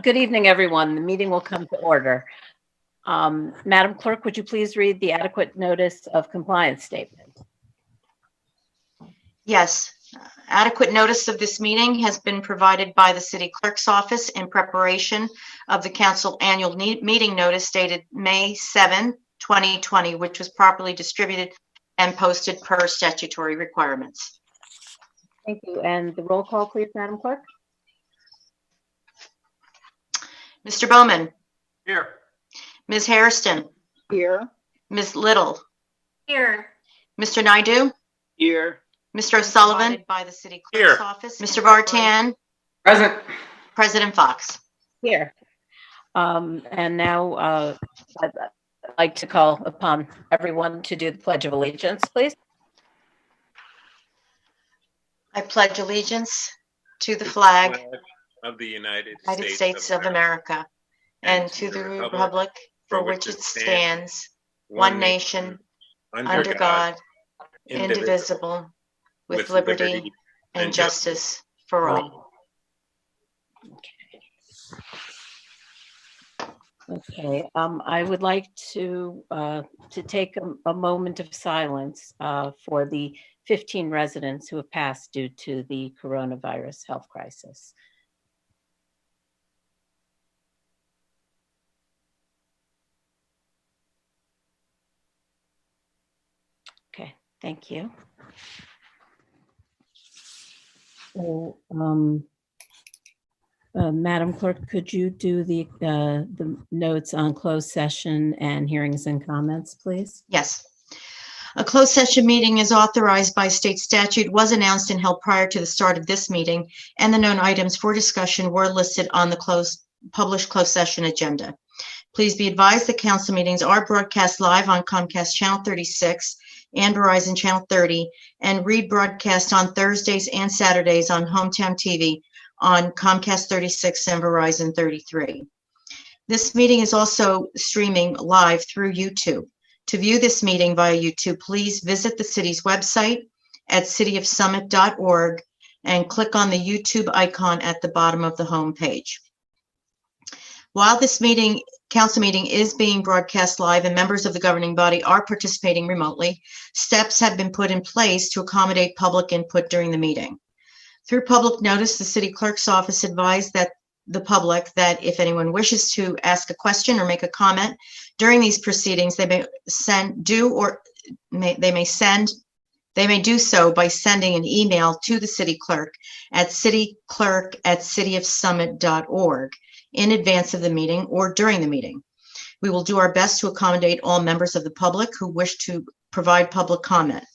Good evening, everyone. The meeting will come to order. Madam Clerk, would you please read the adequate notice of compliance statement? Yes. Adequate notice of this meeting has been provided by the City Clerk's Office in preparation of the Council Annual Meeting Notice dated May 7, 2020, which was properly distributed and posted per statutory requirements. Thank you. And the roll call, please, Madam Clerk. Mr. Bowman. Here. Ms. Hairston. Here. Ms. Little. Here. Mr. Naidu. Here. Mr. O'Sullivan. By the City Clerk's Office. Mr. Vartan. Present. President Fox. Here. And now I'd like to call upon everyone to do the Pledge of Allegiance, please. I pledge allegiance to the flag of the United States of America and to the republic for which it stands, one nation, under God, indivisible, with liberty and justice for all. Okay. I would like to take a moment of silence for the 15 residents who have passed due to the coronavirus health crisis. Okay, thank you. So, Madam Clerk, could you do the notes on closed session and hearings and comments, please? Yes. A closed session meeting is authorized by state statute, was announced and held prior to the start of this meeting, and the known items for discussion were listed on the published closed session agenda. Please be advised that council meetings are broadcast live on Comcast Channel 36 and Verizon Channel 30, and rebroadcast on Thursdays and Saturdays on Hometown TV on Comcast 36 and Verizon 33. This meeting is also streaming live through YouTube. To view this meeting via YouTube, please visit the city's website at cityofsummit.org and click on the YouTube icon at the bottom of the home page. While this council meeting is being broadcast live and members of the governing body are participating remotely, steps have been put in place to accommodate public input during the meeting. Through public notice, the City Clerk's Office advised that the public that if anyone wishes to ask a question or make a comment during these proceedings, they may do so by sending an email to the city clerk at cityclerk@cityofsummit.org in advance of the meeting or during the meeting. We will do our best to accommodate all members of the public who wish to provide public comment.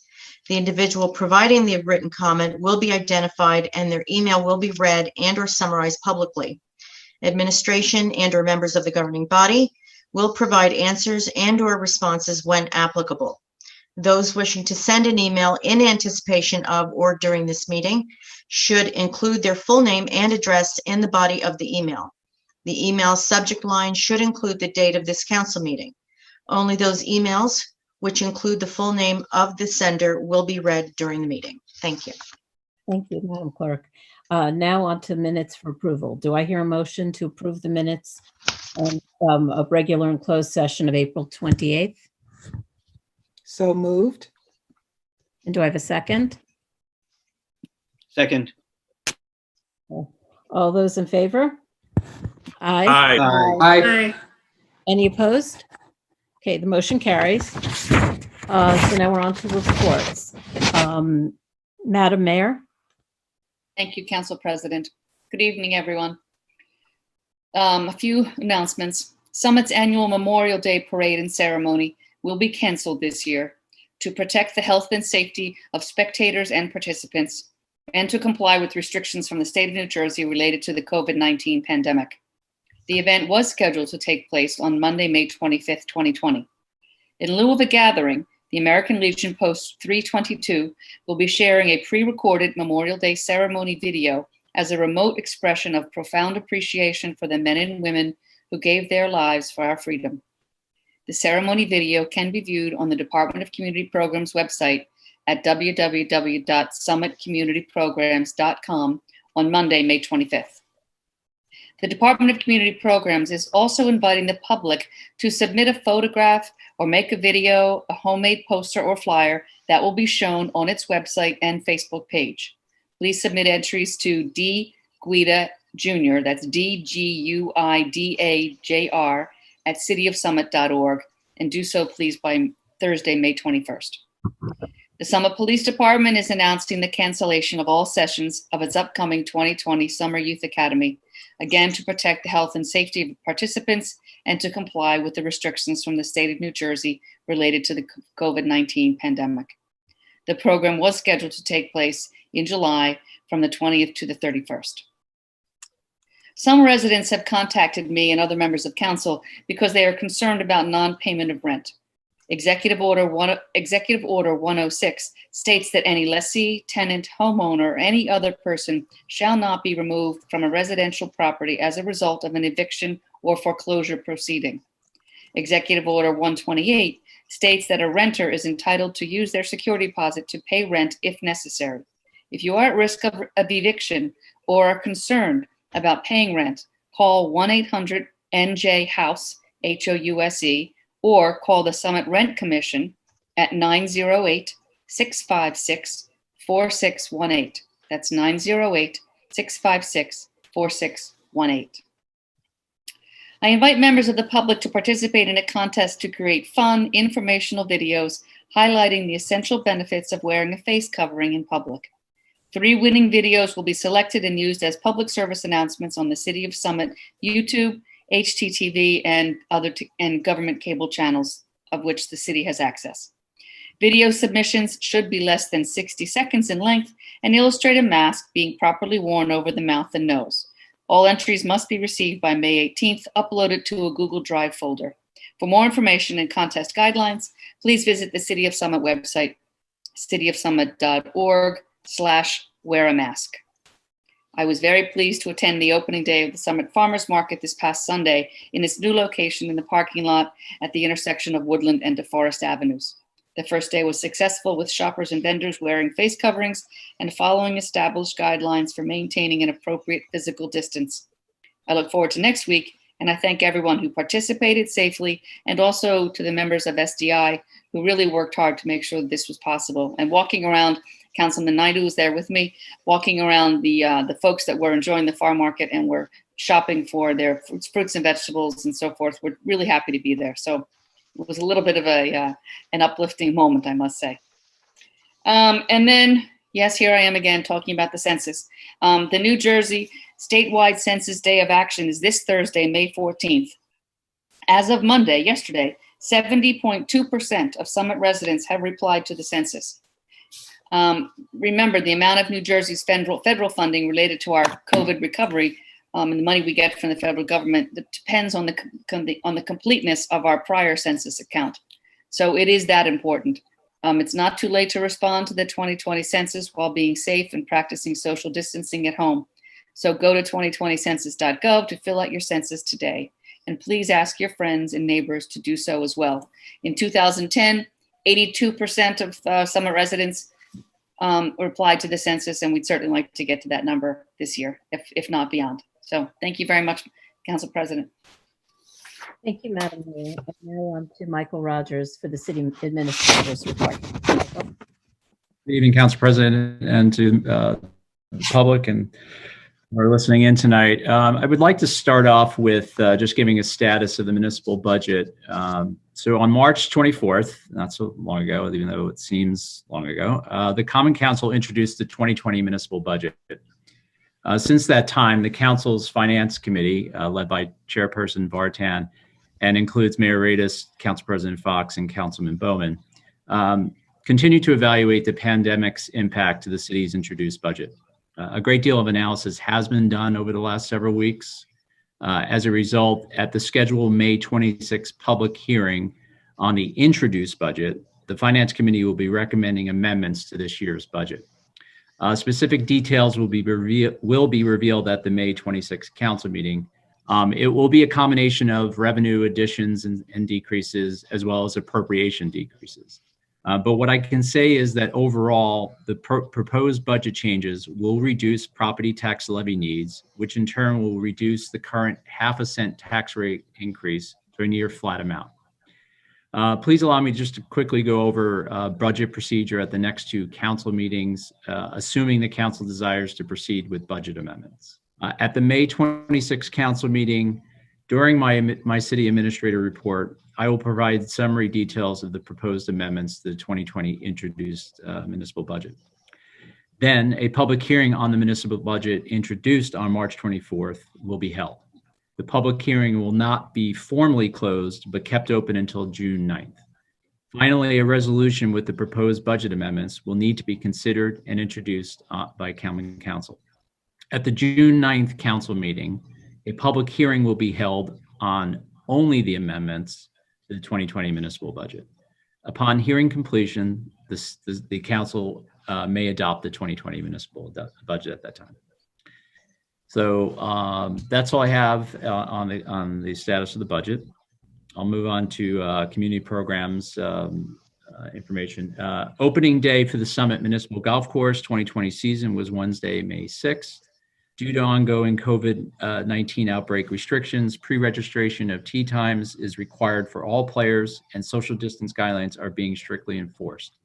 The individual providing the written comment will be identified and their email will be read and or summarized publicly. Administration and or members of the governing body will provide answers and or responses when applicable. Those wishing to send an email in anticipation of or during this meeting should include their full name and address in the body of the email. The email subject line should include the date of this council meeting. Only those emails which include the full name of the sender will be read during the meeting. Thank you. Thank you, Madam Clerk. Now on to minutes for approval. Do I hear a motion to approve the minutes of regular and closed session of April 28th? So moved. And do I have a second? Second. All those in favor? Aye. Aye. Aye. Any opposed? Okay, the motion carries. So now we're on to reports. Madam Mayor? Thank you, Council President. Good evening, everyone. A few announcements. Summit's annual Memorial Day Parade and ceremony will be canceled this year to protect the health and safety of spectators and participants and to comply with restrictions from the state of New Jersey related to the COVID-19 pandemic. The event was scheduled to take place on Monday, May 25th, 2020. In lieu of a gathering, the American Legion Post 322 will be sharing a pre-recorded Memorial Day ceremony video as a remote expression of profound appreciation for the men and women who gave their lives for our freedom. The ceremony video can be viewed on the Department of Community Programs website at www.summitcommunityprograms.com on Monday, May 25th. The Department of Community Programs is also inviting the public to submit a photograph or make a video, a homemade poster or flyer that will be shown on its website and Facebook page. Please submit entries to D. Guida Jr., that's DGUIDAJR, at cityofsummit.org, and do so please by Thursday, May 21st. The Summit Police Department is announcing the cancellation of all sessions of its upcoming 2020 Summer Youth Academy, again to protect the health and safety of participants and to comply with the restrictions from the state of New Jersey related to the COVID-19 pandemic. The program was scheduled to take place in July from the 20th to the 31st. Some residents have contacted me and other members of council because they are concerned about non-payment of rent. Executive Order 106 states that any lessee, tenant, homeowner, or any other person shall not be removed from a residential property as a result of an eviction or foreclosure proceeding. Executive Order 128 states that a renter is entitled to use their security deposit to pay rent if necessary. If you are at risk of eviction or are concerned about paying rent, call 1-800-NJ-HOUSE, HOUSE, or call the Summit Rent Commission at 908-656-4618. That's 908-656-4618. I invite members of the public to participate in a contest to create fun, informational videos highlighting the essential benefits of wearing a face covering in public. 3 winning videos will be selected and used as public service announcements on the City of Summit YouTube, HTTV, and and government cable channels of which the city has access. Video submissions should be less than 60 seconds in length and illustrate a mask being properly worn over the mouth and nose. All entries must be received by May 18th, uploaded to a Google Drive folder. For more information and contest guidelines, please visit the City of Summit website, cityofsummit.org/wear-a-mask. I was very pleased to attend the opening day of the Summit Farmers Market this past Sunday in its new location in the parking lot at the intersection of Woodland and DeForest Avenues. The first day was successful with shoppers and vendors wearing face coverings and following established guidelines for maintaining an appropriate physical distance. I look forward to next week, and I thank everyone who participated safely and also to the members of SDI who really worked hard to make sure that this was possible. And walking around, Councilman Naidu was there with me, walking around the folks that were enjoying the farm market and were shopping for their fruits and vegetables and so forth. We're really happy to be there. So it was a little bit of an uplifting moment, I must say. And then, yes, here I am again talking about the census. The New Jersey statewide Census Day of Action is this Thursday, May 14th. As of Monday, yesterday, 70.2% of Summit residents have replied to the census. Remember, the amount of New Jersey's federal funding related to our COVID recovery and the money we get from the federal government that depends on the completeness of our prior census account. So it is that important. It's not too late to respond to the 2020 census while being safe and practicing social distancing at home. So go to 2020census.gov to fill out your census today. And please ask your friends and neighbors to do so as well. In 2010, 82% of Summit residents replied to the census, and we'd certainly like to get to that number this year, if not beyond. So thank you very much, Council President. Thank you, Madam Mayor. And now on to Michael Rogers for the City Administrator's report. Michael. Good evening, Council President, and to the public and who are listening in tonight. I would like to start off with just giving a status of the municipal budget. So on March 24th, not so long ago, even though it seems long ago, the Common Council introduced the 2020 municipal budget. Since that time, the Council's Finance Committee, led by Chairperson Vartan, and includes Mayor Radis, Council President Fox, and Councilman Bowman, continue to evaluate the pandemic's impact to the city's introduced budget. A great deal of analysis has been done over the last several weeks. As a result, at the scheduled May 26th public hearing on the introduced budget, the Finance Committee will be recommending amendments to this year's budget. Specific details will be revealed at the May 26th council meeting. It will be a combination of revenue additions and decreases, as well as appropriation decreases. But what I can say is that overall, the proposed budget changes will reduce property tax levy needs, which in turn will reduce the current half-a-cent tax rate increase to a near flat amount. Please allow me just to quickly go over budget procedure at the next two council meetings, assuming the council desires to proceed with budget amendments. At the May 26 council meeting, during my city administrator report, I will provide summary details of the proposed amendments to the 2020 introduced municipal budget. Then a public hearing on the municipal budget introduced on March 24th will be held. The public hearing will not be formally closed, but kept open until June 9th. Finally, a resolution with the proposed budget amendments will need to be considered and introduced by common council. At the June 9th council meeting, a public hearing will be held on only the amendments to the 2020 municipal budget. Upon hearing completion, the council may adopt the 2020 municipal budget at that time. So that's all I have on the status of the budget. I'll move on to community programs information. Opening day for the Summit Municipal Golf Course 2020 season was Wednesday, May 6th. Due to ongoing COVID-19 outbreak restrictions, pre-registration of tee times is required for all players, and social distance guidelines are being strictly enforced.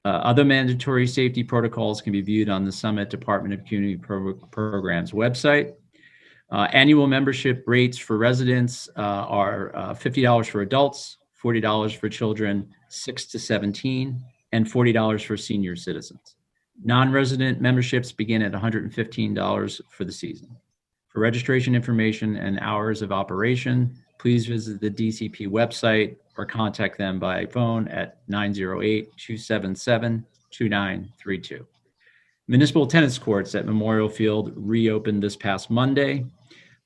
Other mandatory safety protocols can be viewed on the Summit Department of Community Programs website. Annual membership rates for residents are $50 for adults, $40 for children 6 to 17, and $40 for senior citizens. Non-resident memberships begin at $115 for the season. For registration information and hours of operation, please visit the DCP website or contact them by phone at 908-277-2932. Municipal tennis courts at Memorial Field reopened this past Monday.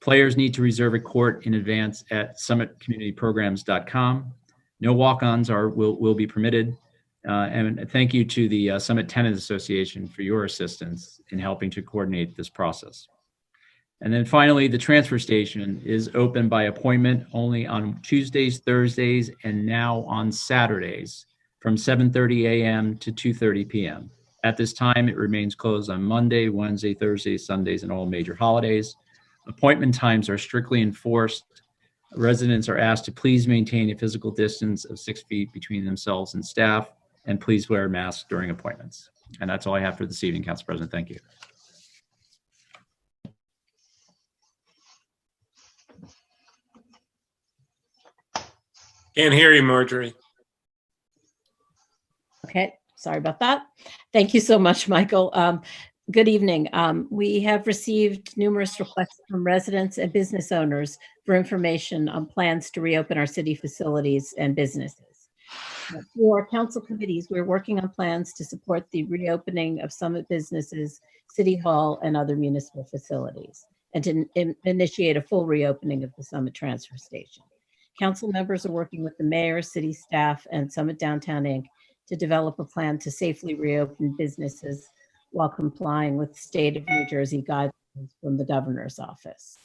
Players need to reserve a court in advance at summitcommunityprograms.com. No walk-ons will be permitted. And thank you to the Summit Tennis Association for your assistance in helping to coordinate this process. And then finally, the transfer station is open by appointment only on Tuesdays, Thursdays, and now on Saturdays from 7:30 a.m. to 2:30 p.m. At this time, it remains closed on Monday, Wednesday, Thursday, Sundays, and all major holidays. Appointment times are strictly enforced. Residents are asked to please maintain a physical distance of 6 feet between themselves and staff, and please wear masks during appointments. And that's all I have for this evening, Council President. Thank you. Can't hear you, Marjorie. Okay, sorry about that. Thank you so much, Michael. Good evening. We have received numerous requests from residents and business owners for information on plans to reopen our city facilities and businesses. For our council committees, we're working on plans to support the reopening of Summit businesses, City Hall, and other municipal facilities, and to initiate a full reopening of the Summit transfer station. Council members are working with the mayor, city staff, and Summit Downtown Inc. to develop a plan to safely reopen businesses while complying with state of New Jersey guidelines from the governor's office.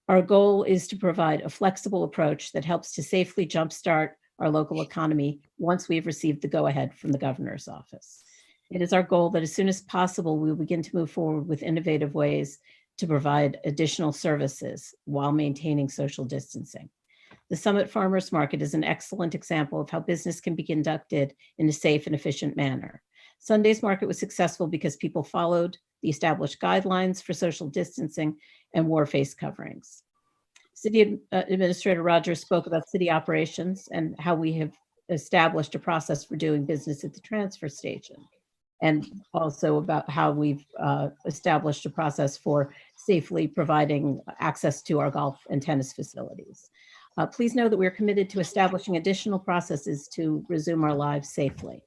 Our goal is to provide a flexible approach that helps to safely jumpstart our local economy once we've received the go-ahead from the governor's office. It is our goal that as soon as possible, we will begin to move forward with innovative ways to provide additional services while maintaining social distancing. The Summit Farmers Market is an excellent example of how business can be conducted in a safe and efficient manner. Sunday's market was successful because people followed the established guidelines for social distancing and wore face coverings. City Administrator Rogers spoke about city operations and how we have established a process for doing business at the transfer station, and also about how we've established a process for safely providing access to our golf and tennis facilities. Please know that we're committed to establishing additional processes to resume our lives safely.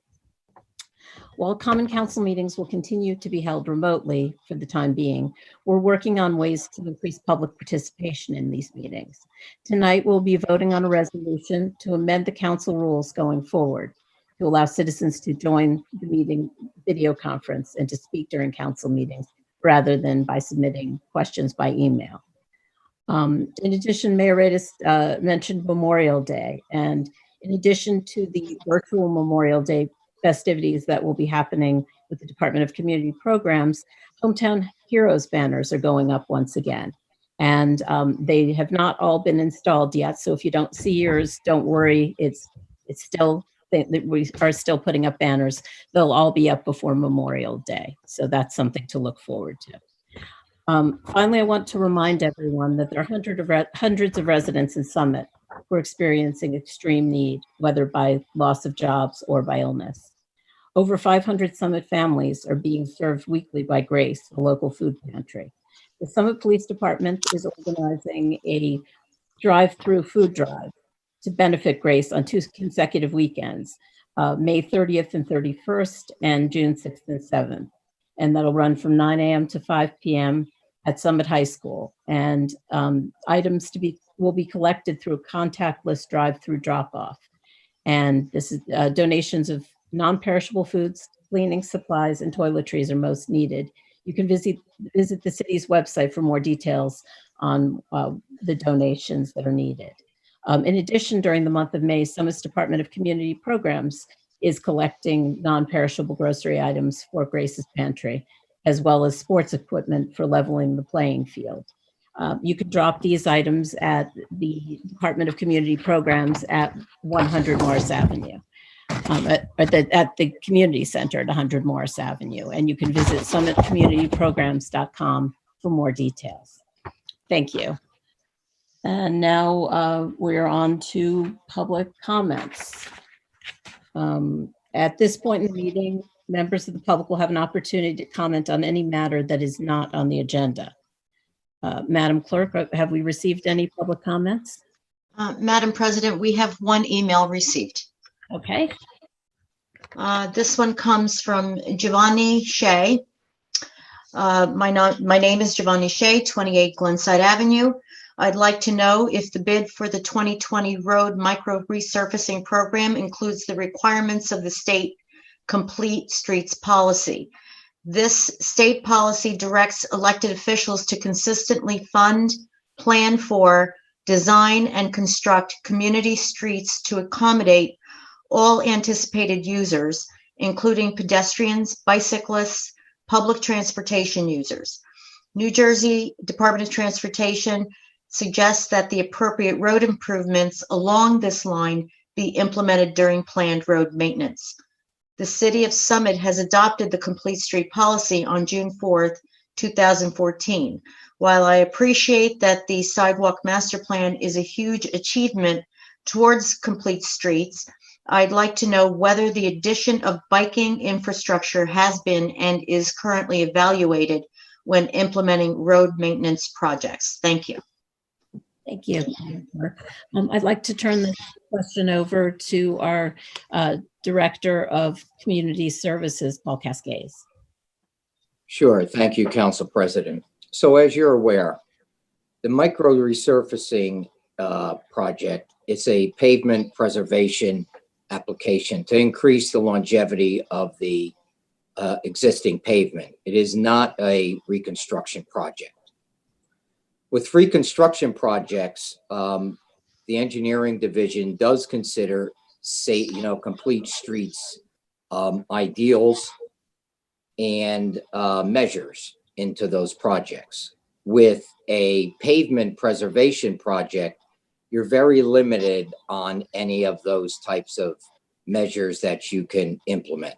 While common council meetings will continue to be held remotely for the time being, we're working on ways to increase public participation in these meetings. Tonight, we'll be voting on a resolution to amend the council rules going forward to allow citizens to join the meeting video conference and to speak during council meetings rather than by submitting questions by email. In addition, Mayor Radis mentioned Memorial Day, and in addition to the virtual Memorial Day festivities that will be happening with the Department of Community Programs, Hometown Heroes banners are going up once again. And they have not all been installed yet. So if you don't see yours, don't worry. It's still, we are still putting up banners. They'll all be up before Memorial Day. So that's something to look forward to. Finally, I want to remind everyone that there are hundreds of residents in Summit who are experiencing extreme need, whether by loss of jobs or by illness. Over 500 Summit families are being served weekly by Grace, a local food pantry. The Summit Police Department is organizing a drive-through food drive to benefit Grace on 2 consecutive weekends, May 30th and 31st and June 6th and 7th. And that'll run from 9 a.m. to 5 p.m. at Summit High School. And items will be collected through a contactless drive-through drop-off. And this is donations of non-perishable foods, cleaning supplies, and toiletries are most needed. You can visit the city's website for more details on the donations that are needed. In addition, during the month of May, Summit's Department of Community Programs is collecting non-perishable grocery items for Grace's Pantry, as well as sports equipment for leveling the playing field. You can drop these items at the Department of Community Programs at 100 Morris Avenue, at the community center at 100 Morris Avenue. And you can visit summitcommunityprograms.com for more details. Thank you. And now we're on to public comments. At this point in the meeting, members of the public will have an opportunity to comment on any matter that is not on the agenda. Madam Clerk, have we received any public comments? Madam President, we have one email received. Okay. This one comes from Giovanni Shea. My name is Giovanni Shea, 28 Glenside Avenue. I'd like to know if the bid for the 2020 road micro resurfacing program includes the requirements of the state complete streets policy. This state policy directs elected officials to consistently fund, plan for, design, and construct community streets to accommodate all anticipated users, including pedestrians, bicyclists, public transportation users. New Jersey Department of Transportation suggests that the appropriate road improvements along this line be implemented during planned road maintenance. The City of Summit has adopted the Complete Street Policy on June 4th, 2014. While I appreciate that the Sidewalk Master Plan is a huge achievement towards complete streets, I'd like to know whether the addition of biking infrastructure has been and is currently evaluated when implementing road maintenance projects. Thank you. Thank you. I'd like to turn the question over to our Director of Community Services, Paul Cascades. Sure. Thank you, Council President. So as you're aware, the micro resurfacing project is a pavement preservation application to increase the longevity of the existing pavement. It is not a reconstruction project. With reconstruction projects, the engineering division does consider, complete streets ideals and measures into those projects. With a pavement preservation project, you're very limited on any of those types of measures that you can implement.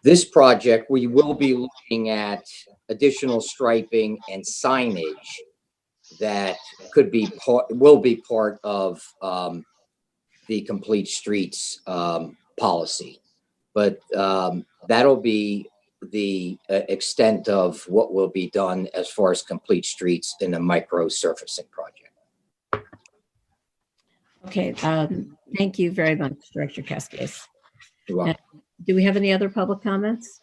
This project, we will be looking at additional striping and signage that will be part of the Complete Streets policy. But that'll be the extent of what will be done as far as complete streets in the micro surfacing project. Okay, thank you very much, Director Cascades. You're welcome. Do we have any other public comments?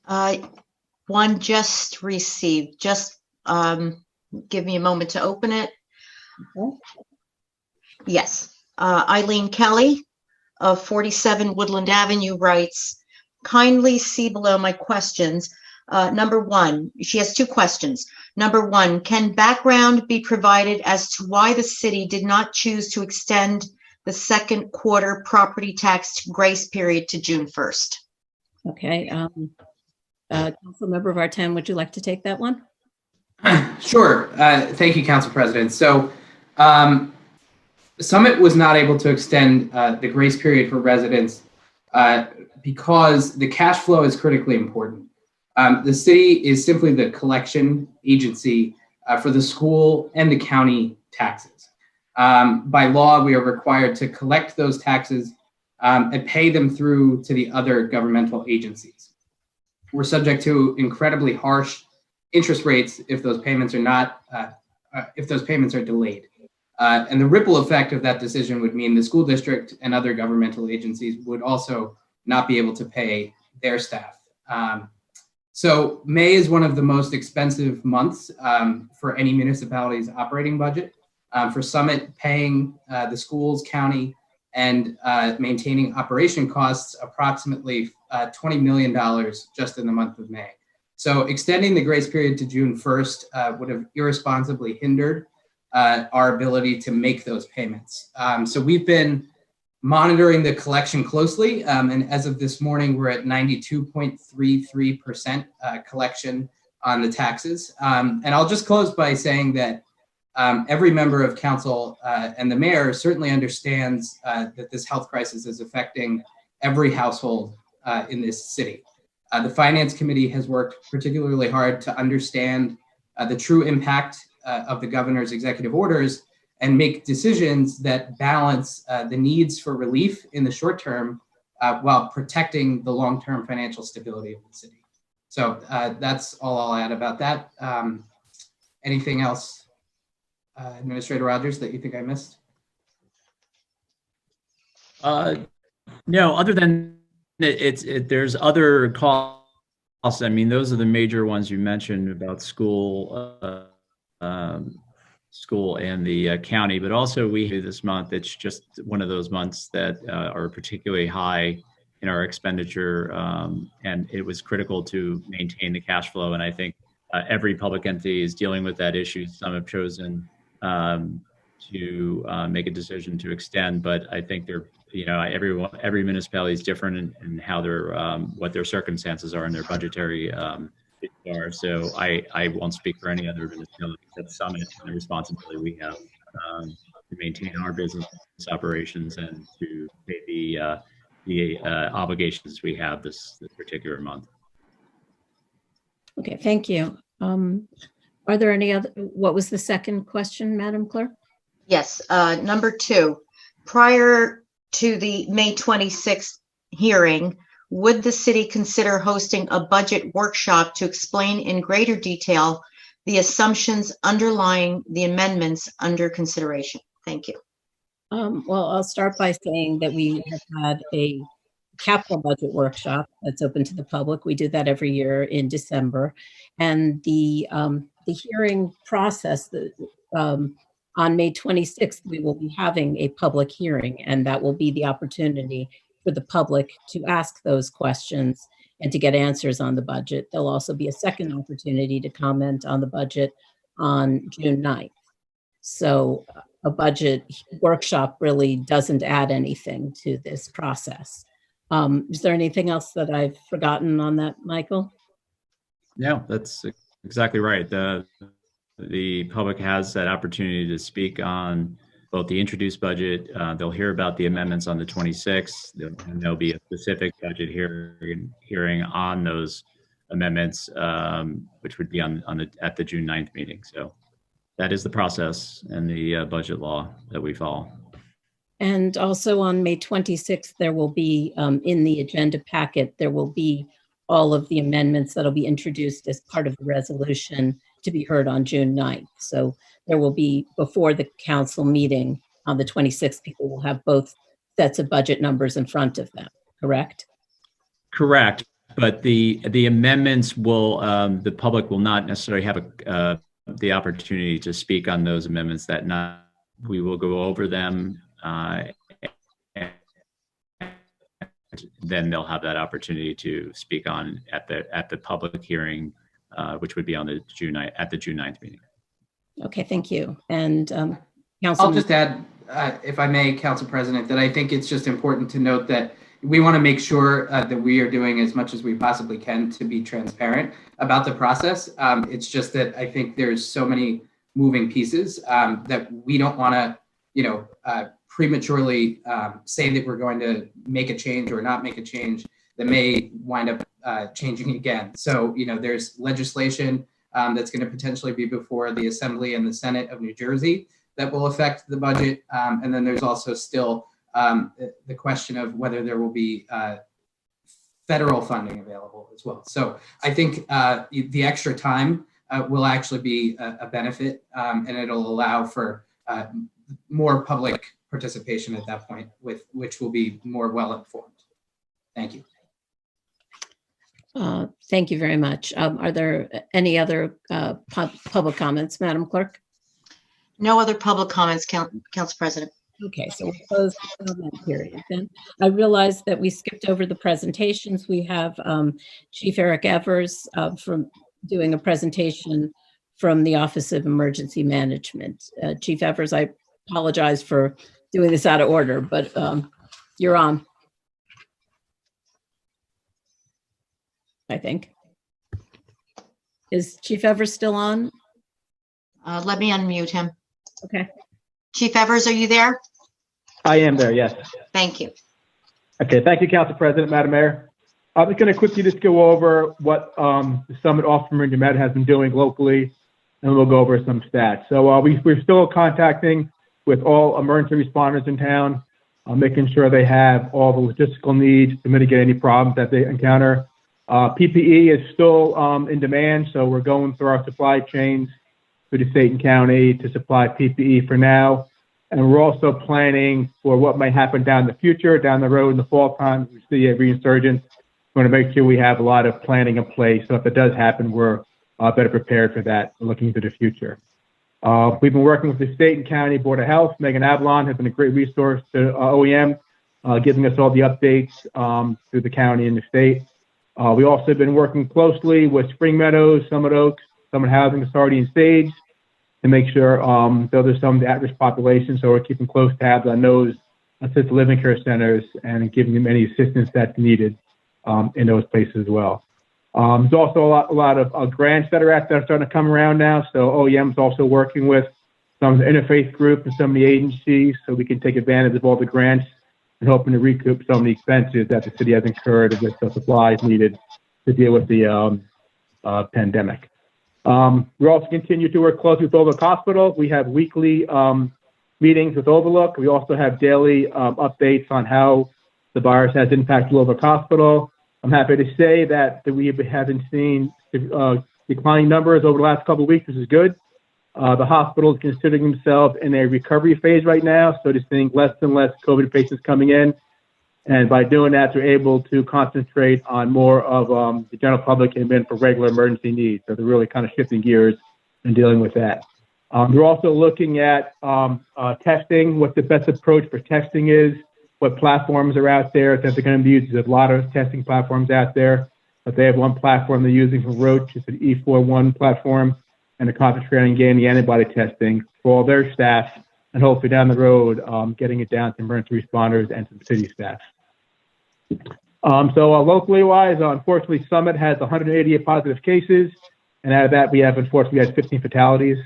One just received. Just give me a moment to open it. Okay. Yes. Eileen Kelly of 47 Woodland Avenue writes, kindly see below my questions. Number one, she has two questions. Number one, can background be provided as to why the city did not choose to extend the second quarter property tax grace period to June 1st. Okay. Councilmember Vartan, would you like to take that one? Sure. Thank you, Council President. So Summit was not able to extend the grace period for residents because the cash flow is critically important. The city is simply the collection agency for the school and the county taxes. By law, we are required to collect those taxes and pay them through to the other governmental agencies. We're subject to incredibly harsh interest rates if those payments are not, if those payments are delayed. And the ripple effect of that decision would mean the school district and other governmental agencies would also not be able to pay their staff. So May is one of the most expensive months for any municipality's operating budget. For Summit, paying the schools, county, and maintaining operation costs approximately $20 million just in the month of May. So extending the grace period to June 1st would have irresponsibly hindered our ability to make those payments. So we've been monitoring the collection closely, and as of this morning, we're at 92.33% collection on the taxes. And I'll just close by saying that every member of council and the mayor certainly understands that this health crisis is affecting every household in this city. The Finance Committee has worked particularly hard to understand the true impact of the governor's executive orders and make decisions that balance the needs for relief in the short term while protecting the long-term financial stability of the city. So that's all I'll add about that. Anything else, Administrator Rogers, that you think I missed? No, other than there's other costs. I mean, those are the major ones you mentioned about school and the county, but also we do this month. It's just one of those months that are particularly high in our expenditure, and it was critical to maintain the cash flow. And I think every public entity is dealing with that issue. Some have chosen to make a decision to extend, but I think they're, every municipality is different in how they're, what their circumstances are and their budgetary are. So I won't speak for any other municipality except Summit and the responsibility we have to maintain our business operations and to pay the obligations we have this particular month. Okay, thank you. Are there any other, what was the second question, Madam Clerk? Yes, number 2, prior to the May 26th hearing, would the city consider hosting a budget workshop to explain in greater detail the assumptions underlying the amendments under consideration? Thank you. Well, I'll start by saying that we have had a capital budget workshop that's open to the public. We do that every year in December. And the hearing process, on May 26th, we will be having a public hearing, and that will be the opportunity for the public to ask those questions and to get answers on the budget. There'll also be a second opportunity to comment on the budget on June 9th. So a budget workshop really doesn't add anything to this process. Is there anything else that I've forgotten on that, Michael? No, that's exactly right. The public has that opportunity to speak on both the introduced budget. They'll hear about the amendments on the 26th. There'll be a specific budget hearing on those amendments, which would be at the June 9th meeting. So that is the process and the budget law that we follow. And also on May 26th, there will be, in the agenda packet, there will be all of the amendments that'll be introduced as part of the resolution to be heard on June 9th. So there will be, before the council meeting on the 26th, people will have both sets of budget numbers in front of them, correct? Correct. But the amendments will, the public will not necessarily have the opportunity to speak on those amendments that night. We will go over them. Then they'll have that opportunity to speak on at the public hearing, which would be on the June 9th meeting. Okay, thank you. And I'll just add if I may, Council President, that I think it's just important to note that we want to make sure that we are doing as much as we possibly can to be transparent about the process. It's just that I think there's so many moving pieces that we don't want to, prematurely say that we're going to make a change or not make a change that may wind up changing again. So, there's legislation that's going to potentially be before the Assembly and the Senate of New Jersey that will affect the budget. And then there's also still the question of whether there will be federal funding available as well. So I think the extra time will actually be a benefit, and it'll allow for more public participation at that point, which will be more well-informed. Thank you. Thank you very much. Are there any other public comments, Madam Clerk? No other public comments, Council President. Okay, so we'll close the comment period then. I realize that we skipped over the presentations. We have Chief Eric Evers from doing a presentation from the Office of Emergency Management. Chief Evers, I apologize for doing this out of order, but you're on, I think. Is Chief Evers still on? Let me unmute him. Okay. Chief Evers, are you there? I am there, yes. Thank you. Okay, thank you, Council President, Madam Mayor. I'm just going to quickly just go over what the Summit Office of Emergency Management has been doing locally, and we'll go over some stats. So we're still contacting with all emergency responders in town, making sure they have all the logistical needs to mitigate any problems that they encounter. PPE is still in demand, so we're going through our supply chains through the state and county to supply PPE for now. And we're also planning for what might happen down the future, down the road in the fall time. We see a resurgence. We want to make sure we have a lot of planning in place. So if it does happen, we're better prepared for that, looking into the future. We've been working with the state and county board of health. Megan Avalon has been a great resource to OEM, giving us all the updates through the county and the state. We also have been working closely with Spring Meadows, Summit Oaks, Summit Housing Authority, and Sage to make sure there's some of the at-risk population. So we're keeping close tabs on those assisted living care centers and giving them any assistance that's needed in those places as well. There's also a lot of grants that are starting to come around now. So OEM is also working with some of the interfaith group and some of the agencies so we can take advantage of all the grants and hoping to recoup some of the expenses that the city has incurred with the supplies needed to deal with the pandemic. We also continue to work closely with Overlook Hospital. We have weekly meetings with Overlook. We also have daily updates on how the virus has impacted Overlook Hospital. I'm happy to say that we haven't seen declining numbers over the last couple of weeks, which is good. The hospital is considering themselves in a recovery phase right now, so they're seeing less and less COVID patients coming in. And by doing that, they're able to concentrate on more of the general public and then for regular emergency needs. So they're really kind of shifting gears and dealing with that. They're also looking at testing, what the best approach for testing is, what platforms are out there that they're going to be using. There's a lot of testing platforms out there, but they have one platform they're using from Roche, it's an E41 platform, and they're concentrating on getting the antibody testing for all their staff, and hopefully down the road, getting it down to emergency responders and some city staff. So locally wise, unfortunately, Summit has 188 positive cases, and out of that, we have 15 fatalities.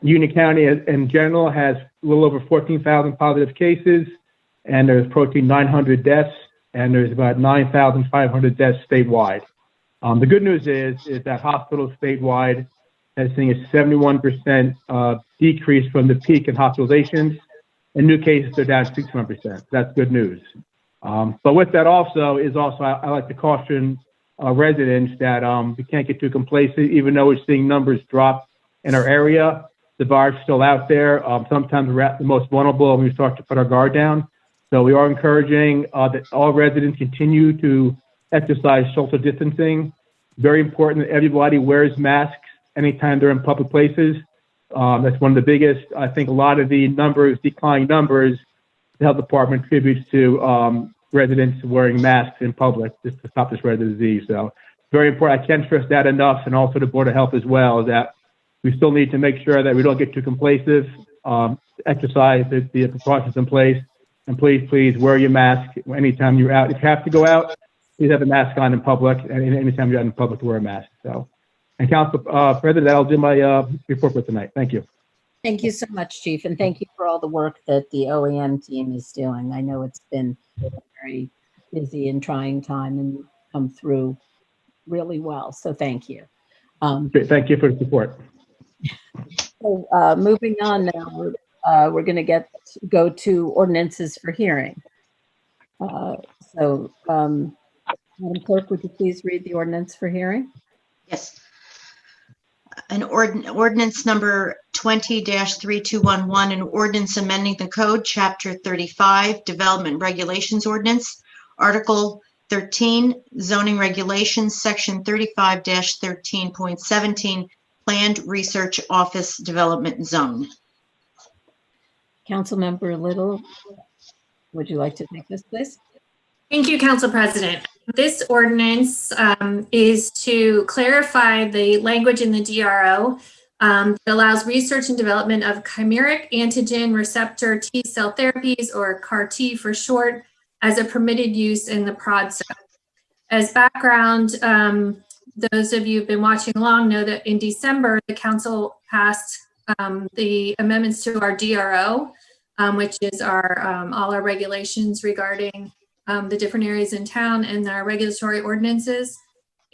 Union County in general has a little over 14,000 positive cases, and there's approaching 900 deaths, and there's about 9,500 deaths statewide. The good news is that hospitals statewide has seen a 71% decrease from the peak in hospitalizations, and new cases are down 61%. That's good news. But with that I like to caution residents that we can't get too complacent, even though we're seeing numbers drop in our area. The virus is still out there. Sometimes we're at the most vulnerable when we start to put our guard down. So we are encouraging that all residents continue to exercise social distancing. Very important that everybody wears masks anytime they're in public places. That's one of the biggest, I think a lot of the declining numbers, the health department attributes to residents wearing masks in public just to stop the spread of the disease. So very important. I can't stress that enough, and also the Board of Health as well, that we still need to make sure that we don't get too complacent. exercise the precautions in place. And please wear your mask anytime you're out. If you have to go out, please have a mask on in public. And anytime you're out in public, wear a mask. So, and Council President, that'll do my report for tonight. Thank you. Thank you so much, Chief, and thank you for all the work that the OEM team is doing. I know it's been a very busy and trying time and come through really well, so thank you. Great. Thank you for the support. So, moving on now, we're going to go to ordinances for hearing. Madam Clerk, would you please read the ordinance for hearing? Yes. An ordinance number 20-3211, an ordinance amending the code, Chapter 35, Development Regulations Ordinance, Article 13, Zoning Regulations, Section 35-13.17, Planned Research Office Development Zone. Councilmember Little, would you like to take this, please? Thank you, Council President. This ordinance is to clarify the language in the DRO that allows research and development of chimeric antigen receptor T cell therapies, or CAR-T for short, as a permitted use in the PROD zone. As background, those of you who've been watching along know that in December, the Council passed the amendments to our DRO, which is our all our regulations regarding the different areas in town and our regulatory ordinances.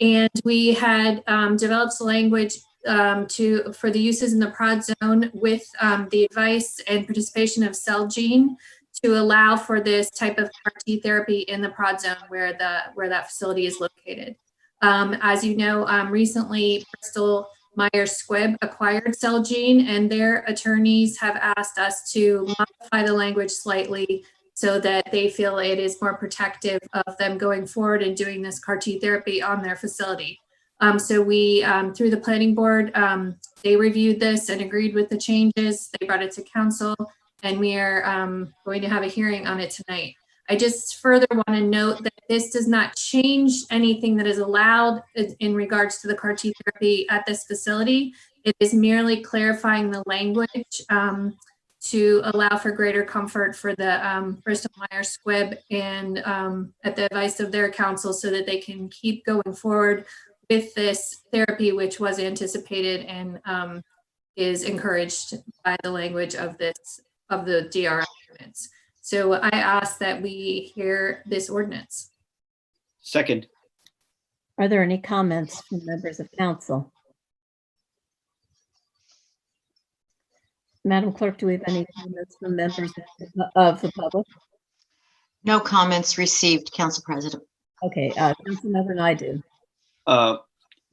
And we had developed language for the uses in the PROD zone with the advice and participation of Celgene to allow for this type of CAR-T therapy in the PROD zone where that facility is located. As you know, recently Bristol Myers Squibb acquired Celgene, and their attorneys have asked us to modify the language slightly so that they feel it is more protective of them going forward and doing this CAR-T therapy on their facility. So we, through the planning board, they reviewed this and agreed with the changes. They brought it to council, and we are going to have a hearing on it tonight. I just further want to note that this does not change anything that is allowed in regards to the CAR-T therapy at this facility. It is merely clarifying the language to allow for greater comfort for the Bristol Myers Squibb and at the advice of their counsel, so that they can keep going forward with this therapy, which was anticipated and is encouraged by the language of the DRO ordinance. So I ask that we hear this ordinance. Second. Are there any comments from members of council? Madam Clerk, do we have any comments from members of the public? No comments received, Council President. Okay, Councilmember Naidoo.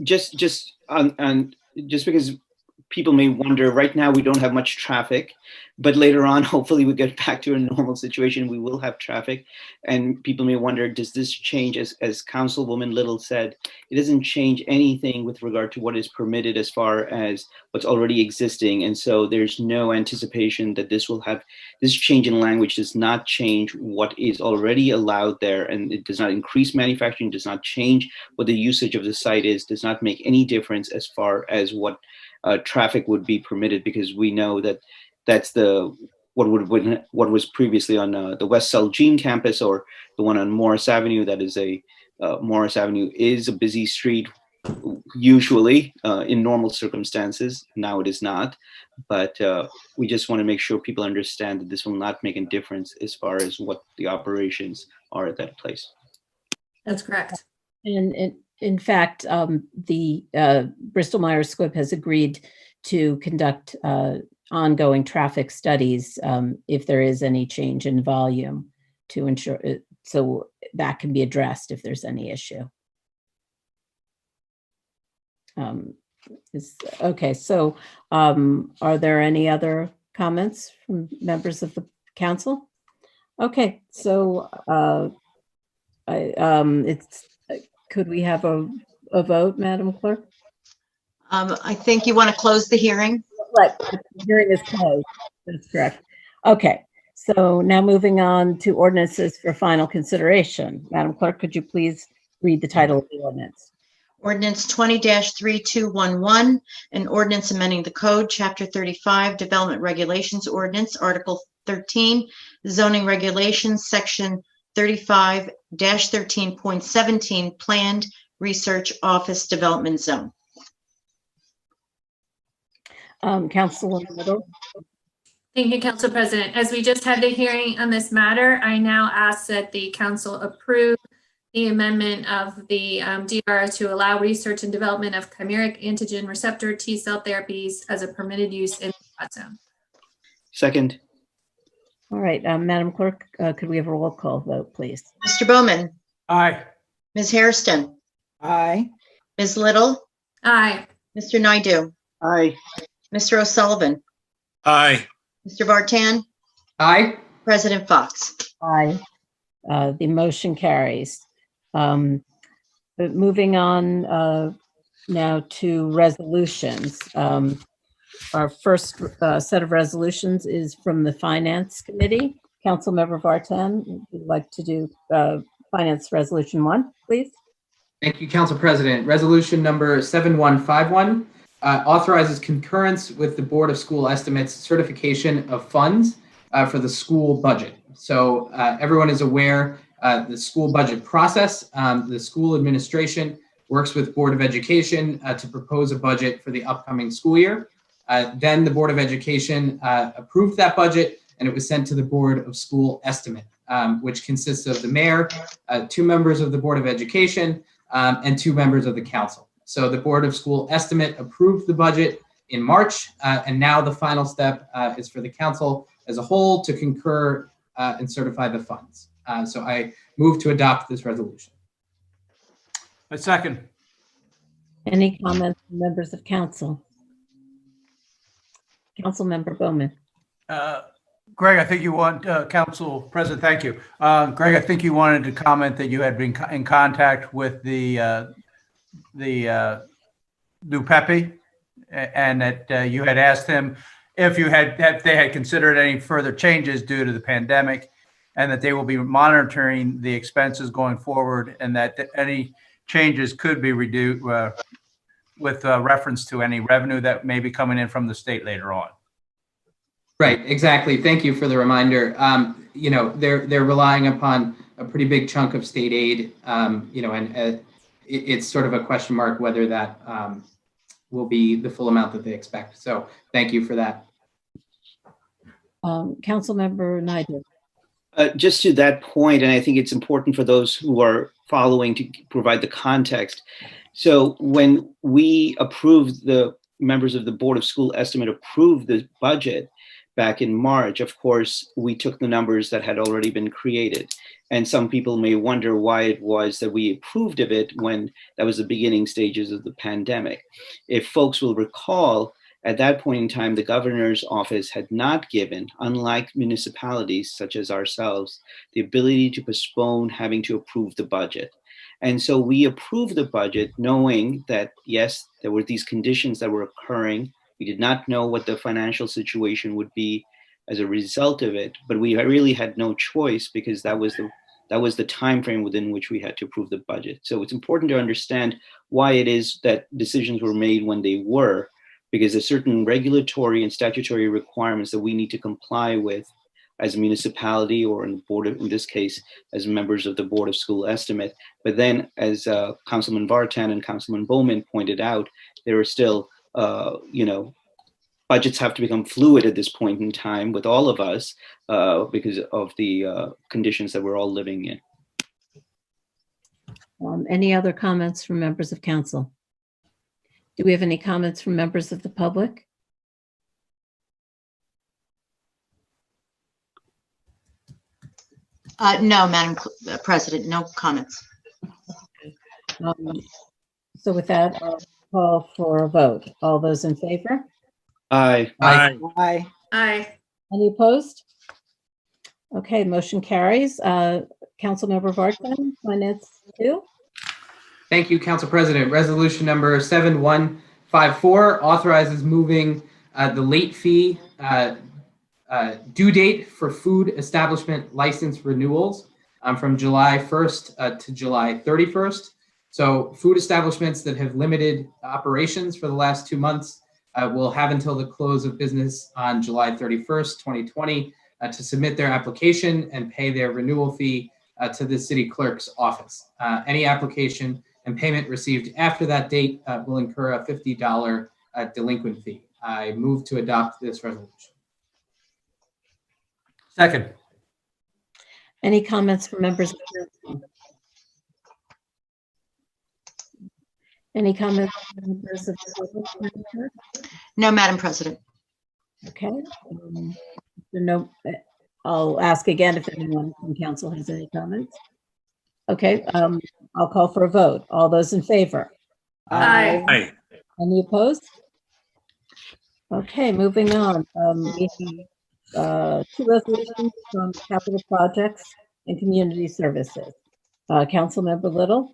Just because people may wonder, right now we don't have much traffic, but later on, hopefully we get back to a normal situation, we will have traffic. And people may wonder, does this change, as Councilwoman Little said, it doesn't change anything with regard to what is permitted as far as what's already existing. And so there's no anticipation that this change in language does not change what is already allowed there. And it does not increase manufacturing, does not change what the usage of the site is, does not make any difference as far as what traffic would be permitted, because we know that that's what was previously on the West Celgene campus, or the one on Morris Avenue. That is Morris Avenue is a busy street usually in normal circumstances. Now it is not, but we just want to make sure people understand that this will not make a difference as far as what the operations are at that place. That's correct. And in fact, the Bristol Myers Squibb has agreed to conduct ongoing traffic studies if there is any change in volume, to ensure so that can be addressed if there's any issue. Okay, so are there any other comments from members of the council? Okay, so could we have a vote, Madam Clerk? I think you want to close the hearing. Right, the hearing is closed. That's correct. Okay, so now moving on to ordinances for final consideration. Madam Clerk, could you please read the title of the ordinance? Ordinance 20-3211, an ordinance amending the code, Chapter 35, Development Regulations Ordinance, Article 13, Zoning Regulations, Section 35-13.17, Planned Research Office Development Zone. Councilwoman Little. Thank you, Council President. As we just had the hearing on this matter, I now ask that the council approve the amendment of the DRO to allow research and development of chimeric antigen receptor T-cell therapies as a permitted use in the hot zone. Second. All right, Madam Clerk, could we have a roll call vote, please? Mr. Bowman, Aye. Ms. Hairston, Aye. Ms. Little, Aye. Mr. Naidu, Aye. Mr. O'Sullivan, Aye. Mr. Vartan, Aye. President Fox. Aye. The motion carries. But moving on now to resolutions. Our first set of resolutions is from the Finance Committee. Councilmember Vartan, would you like to do Finance Resolution 1, please? Thank you, Council President. Resolution number 7151 authorizes concurrence with the Board of School Estimates certification of funds for the school budget. So everyone is aware the school budget process. The school administration works with Board of Education to propose a budget for the upcoming school year. Then the Board of Education approved that budget, and it was sent to the Board of School Estimate, which consists of the mayor, 2 members of the Board of Education, and 2 members of the council. So the Board of School Estimate approved the budget in March, and now the final step is for the council as a whole to concur and certify the funds. So I move to adopt this resolution. A second. Any comments from members of council? Councilmember Bowman. Greg, I think you want, Council President, thank you. Greg, I think you wanted to comment that you had been in contact with the new Pepe, and that you had asked him if they had considered any further changes due to the pandemic, and that they will be monitoring the expenses going forward, and that any changes could be reduced with reference to any revenue that may be coming in from the state later on. Right, exactly. Thank you for the reminder. You know, they're relying upon a pretty big chunk of state aid, you know, and it's sort of a question mark whether that will be the full amount that they expect. So thank you for that. Councilmember Naidu. Just to that point, and I think it's important for those who are following to provide the context. So when we approved, the members of the Board of School Estimate approved the budget back in March, of course, we took the numbers that had already been created. And some people may wonder why it was that we approved of it when that was the beginning stages of the pandemic. If folks will recall, at that point in time, the governor's office had not given, unlike municipalities such as ourselves, the ability to postpone having to approve the budget. And so we approved the budget knowing that, yes, there were these conditions that were occurring. We did not know what the financial situation would be as a result of it, but we really had no choice because that was the time frame within which we had to approve the budget. So it's important to understand why it is that decisions were made when they were, because there's certain regulatory and statutory requirements that we need to comply with as a municipality, or in the board of, in this case, as members of the Board of School Estimate. But then, as Councilman Vartan and Councilman Bowman pointed out, there are still, you know, budgets have to become fluid at this point in time with all of us because of the conditions that we're all living in. Any other comments from members of council? Do we have any comments from members of the public? No, Madam President, no comments. So with that, I'll call for a vote. All those in favor? Aye. Aye. Aye. Aye. Any opposed? Okay, motion carries. Councilmember Vartan, Finance 2. Thank you, Council President. Resolution number 7154 authorizes moving the late fee due date for food establishment license renewals from July 1st to July 31st. So food establishments that have limited operations for the last 2 months will have until the close of business on July 31st, 2020 to submit their application and pay their renewal fee to the city clerk's office. Any application and payment received after that date will incur a $50 delinquent fee. I move to adopt this resolution. Second. Any comments from members of the council? Any comments from members of the public? No, Madam President. Okay. No, I'll ask again if anyone from council has any comments. Okay, I'll call for a vote. All those in favor? Aye. Aye. Any opposed? Okay, moving on. We have 2 resolutions from capital projects and community services. Councilmember Little.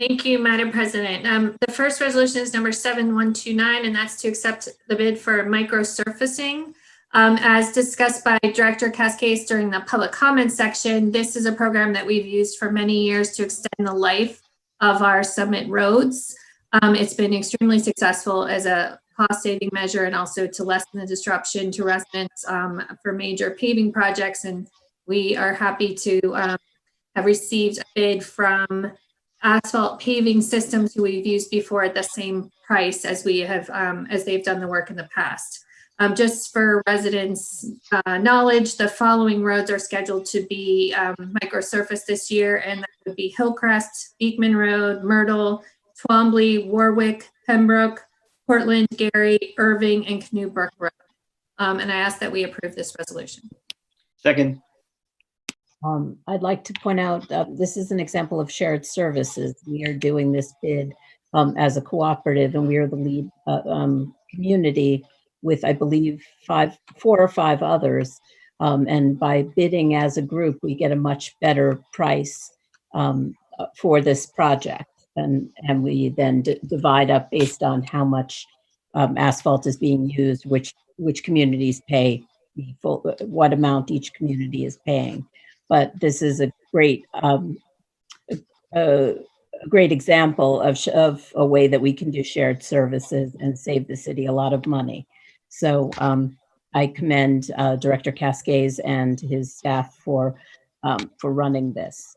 Thank you, Madam President. The first resolution is number 7129, and that's to accept the bid for microsurfacing. As discussed by Director Cascades during the public comment section, this is a program that we've used for many years to extend the life of our summit roads. It's been extremely successful as a cost-saving measure and also to lessen the disruption to residents for major paving projects. And we are happy to have received a bid from Asphalt Paving Systems, who we've used before at the same price as we have, as they've done the work in the past. Just for residents' knowledge, the following roads are scheduled to be microsurfaced this year, and that would be Hillcrest, Beekman Road, Myrtle, Twombly, Warwick, Pembroke, Portland, Gary, Irving, and Canoe-Brook Road. And I ask that we approve this resolution. Second. I'd like to point out this is an example of shared services. We are doing this bid as a cooperative, and we are the lead community with, I believe, 4 or 5 others. And by bidding as a group, we get a much better price for this project. And we then divide up based on how much asphalt is being used, which communities pay, what amount each community is paying. But this is a great great example of a way that we can do shared services and save the city a lot of money. So I commend Director Cascades and his staff for running this.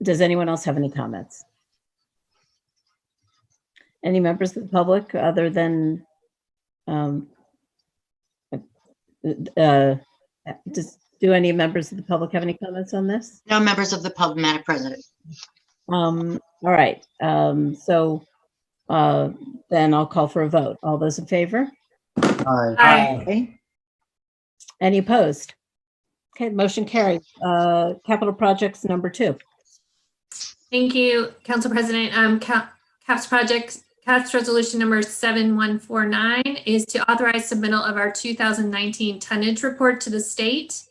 Does anyone else have any comments? Any members of the public other than do any members of the public have any comments on this? No members of the public, Madam President. All right. So then I'll call for a vote. All those in favor? Aye. Aye. Any opposed? Okay, motion carries. Capital projects number 2. Thank you, Council President. CAPS resolution number 7149 is to authorize submittal of our 2019 tonnage report to the state.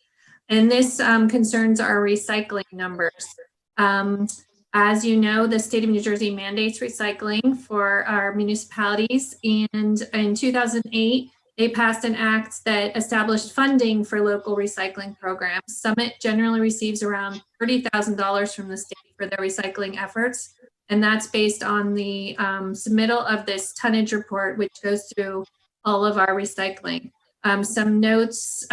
And this concerns our recycling numbers. As you know, the state of New Jersey mandates recycling for our municipalities. And in 2008, they passed an act that established funding for local recycling programs. Summit generally receives around $30,000 from the state for their recycling efforts. And that's based on the submittal of this tonnage report, which goes through all of our recycling. Some notes,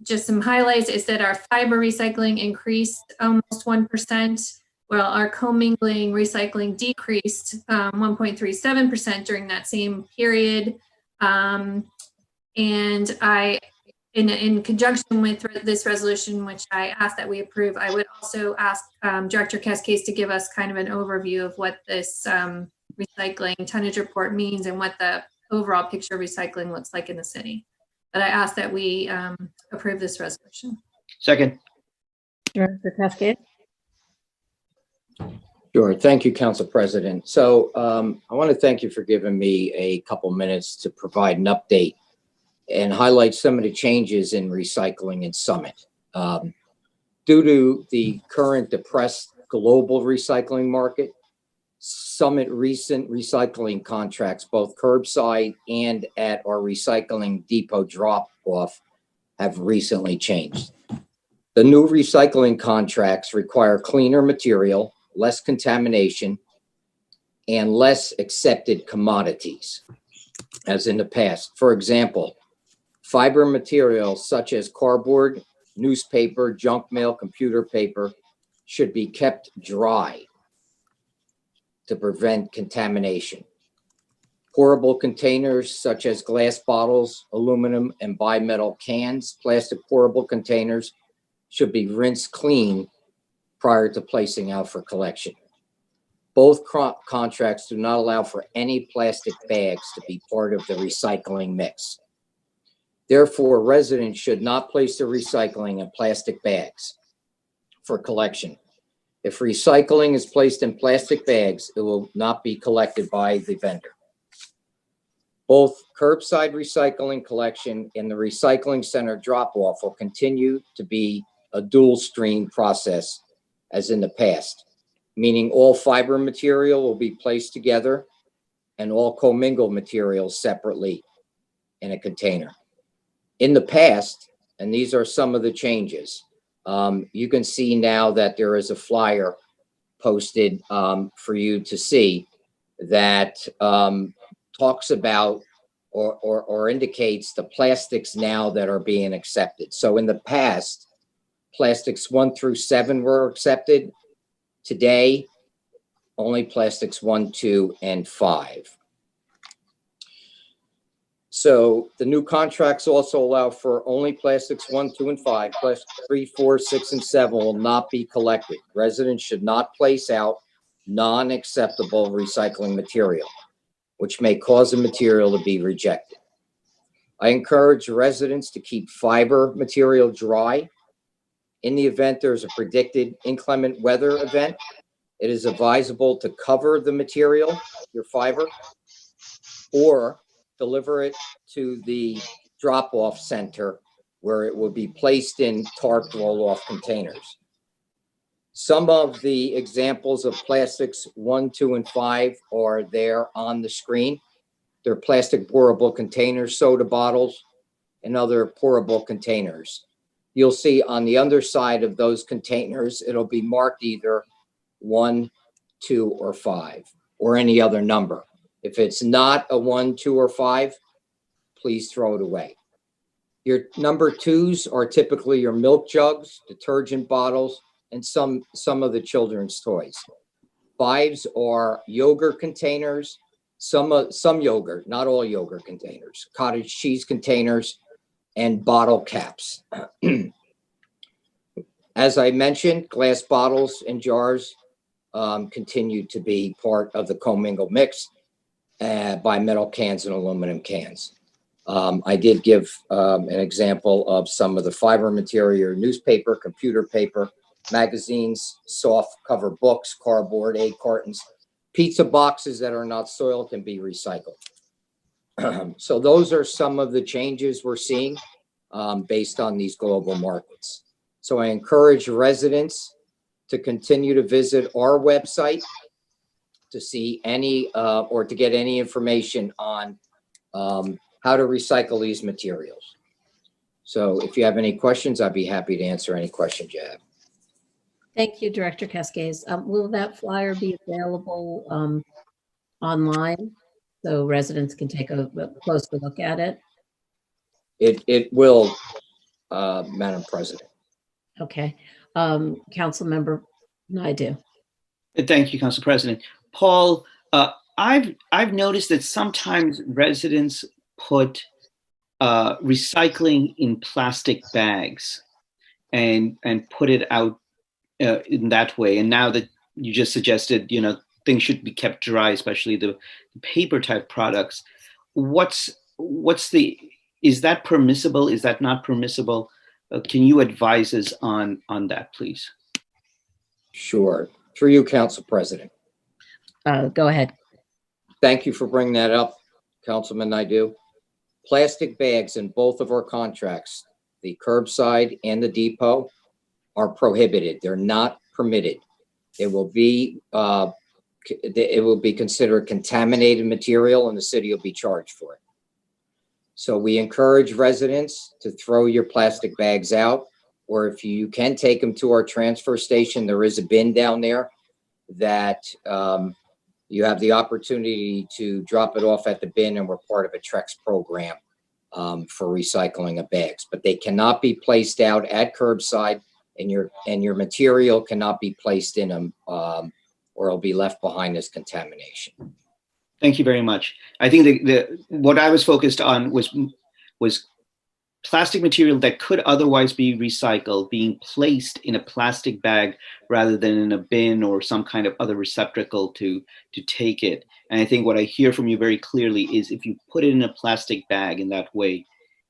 just some highlights is that our fiber recycling increased almost 1%, while our commingling recycling decreased 1.37% during that same period. And in conjunction with this resolution, which I asked that we approve, I would also ask Director Cascades to give us kind of an overview of what this recycling tonnage report means and what the overall picture of recycling looks like in the city. But I ask that we approve this resolution. Second. Director Cascades? Sure. Thank you, Council President. So I want to thank you for giving me a couple minutes to provide an update and highlight some of the changes in recycling in Summit. Due to the current depressed global recycling market, Summit recent recycling contracts, both curbside and at our recycling depot drop-off, have recently changed. The new recycling contracts require cleaner material, less contamination, and less accepted commodities as in the past. For example, fiber materials such as cardboard, newspaper, junk mail, computer paper should be kept dry to prevent contamination. Pourable containers such as glass bottles, aluminum, and bimetal cans, plastic pourable containers should be rinsed clean prior to placing out for collection. Both contracts do not allow for any plastic bags to be part of the recycling mix. Therefore, residents should not place their recycling in plastic bags for collection. If recycling is placed in plastic bags, it will not be collected by the vendor. Both curbside recycling collection and the recycling center drop-off will continue to be a dual stream process as in the past, meaning all fiber material will be placed together and all commingled materials separately in a container. In the past, and these are some of the changes, you can see now that there is a flyer posted for you to see that talks about or indicates the plastics now that are being accepted. So in the past, plastics 1 through 7 were accepted. Today, only plastics 1, 2, and 5. So the new contracts also allow for only plastics 1, 2, and 5. Plastics 3, 4, 6, and 7 will not be collected. Residents should not place out non-acceptable recycling material, which may cause the material to be rejected. I encourage residents to keep fiber material dry. In the event there's a predicted inclement weather event, it is advisable to cover the material, your fiber, or deliver it to the drop-off center where it will be placed in tarp roll-off containers. Some of the examples of plastics 1, 2, and 5 are there on the screen. They're plastic pourable containers, soda bottles, and other pourable containers. You'll see on the underside of those containers, it'll be marked either 1, 2, or 5, or any other number. If it's not a 1, 2, or 5, please throw it away. Your number 2s are typically your milk jugs, detergent bottles, and some of the children's toys. 5s are yogurt containers, some yogurt, not all yogurt containers, cottage cheese containers, and bottle caps. As I mentioned, glass bottles and jars continue to be part of the commingled mix by metal cans and aluminum cans. I did give an example of some of the fiber material, newspaper, computer paper, magazines, soft cover books, cardboard, egg cartons, pizza boxes that are not soiled can be recycled. So those are some of the changes we're seeing based on these global markets. So I encourage residents to continue to visit our website to see any or to get any information on how to recycle these materials. So if you have any questions, I'd be happy to answer any questions you have. Thank you, Director Cascades. Will that flyer be available online so residents can take a closer look at it? It will, Madam President. Okay. Council Member Naidu. Thank you, Council President. Paul, I've noticed that sometimes residents put recycling in plastic bags and put it out in that way. And now that you just suggested, things should be kept dry, especially the paper type products. Is that permissible? Is that not permissible? Can you advise us on that, please? Sure. Through you, Council President. Go ahead. Thank you for bringing that up, Councilman Naidu. Plastic bags in both of our contracts, the curbside and the depot, are prohibited. They're not permitted. It will be considered contaminated material, and the city will be charged for it. So we encourage residents to throw your plastic bags out, or if you can take them to our transfer station, there is a bin down there that you have the opportunity to drop it off at the bin, and we're part of a Trex program for recycling of bags, but they cannot be placed out at curbside, and your material cannot be placed in them, or it'll be left behind as contamination. Thank you very much. I think what I was focused on was plastic material that could otherwise be recycled being placed in a plastic bag rather than in a bin or some kind of other receptacle to take it. And I think what I hear from you very clearly is if you put it in a plastic bag in that way,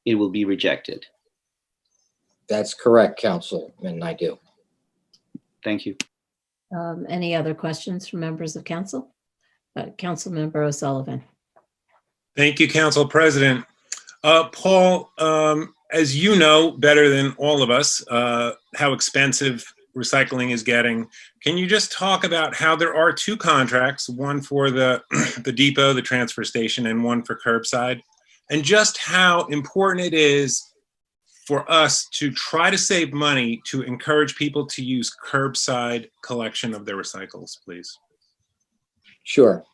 it will be rejected. That's correct, Councilman. I do. Thank you. Any other questions from members of council? Councilmember O'Sullivan. Thank you, Council President. Paul, as you know better than all of us, how expensive recycling is getting. Can you just talk about how there are two contracts, one for the depot, the transfer station, and one for curbside, and just how important it is for us to try to save money to encourage people to use curbside collection of their recycles, please? Sure.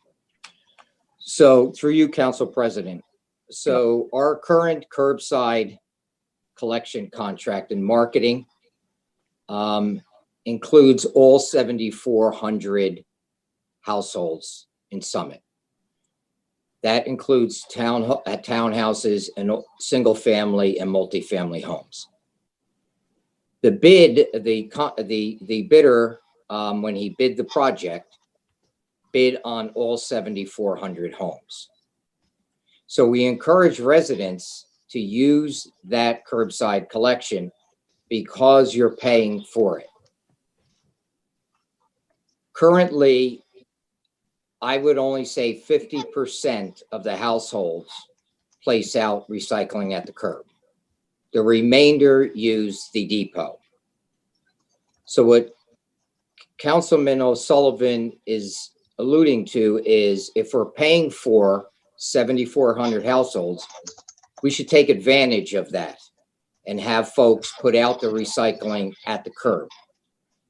So through you, Council President. So our current curbside collection contract and marketing includes all 7,400 households in Summit. That includes townhouses and single family and multifamily homes. The bidder, when he bid the project, bid on all 7,400 homes. So we encourage residents to use that curbside collection because you're paying for it. Currently, I would only say 50% of the households place out recycling at the curb. The remainder use the depot. So what Councilman O'Sullivan is alluding to is if we're paying for 7,400 households, we should take advantage of that and have folks put out the recycling at the curb.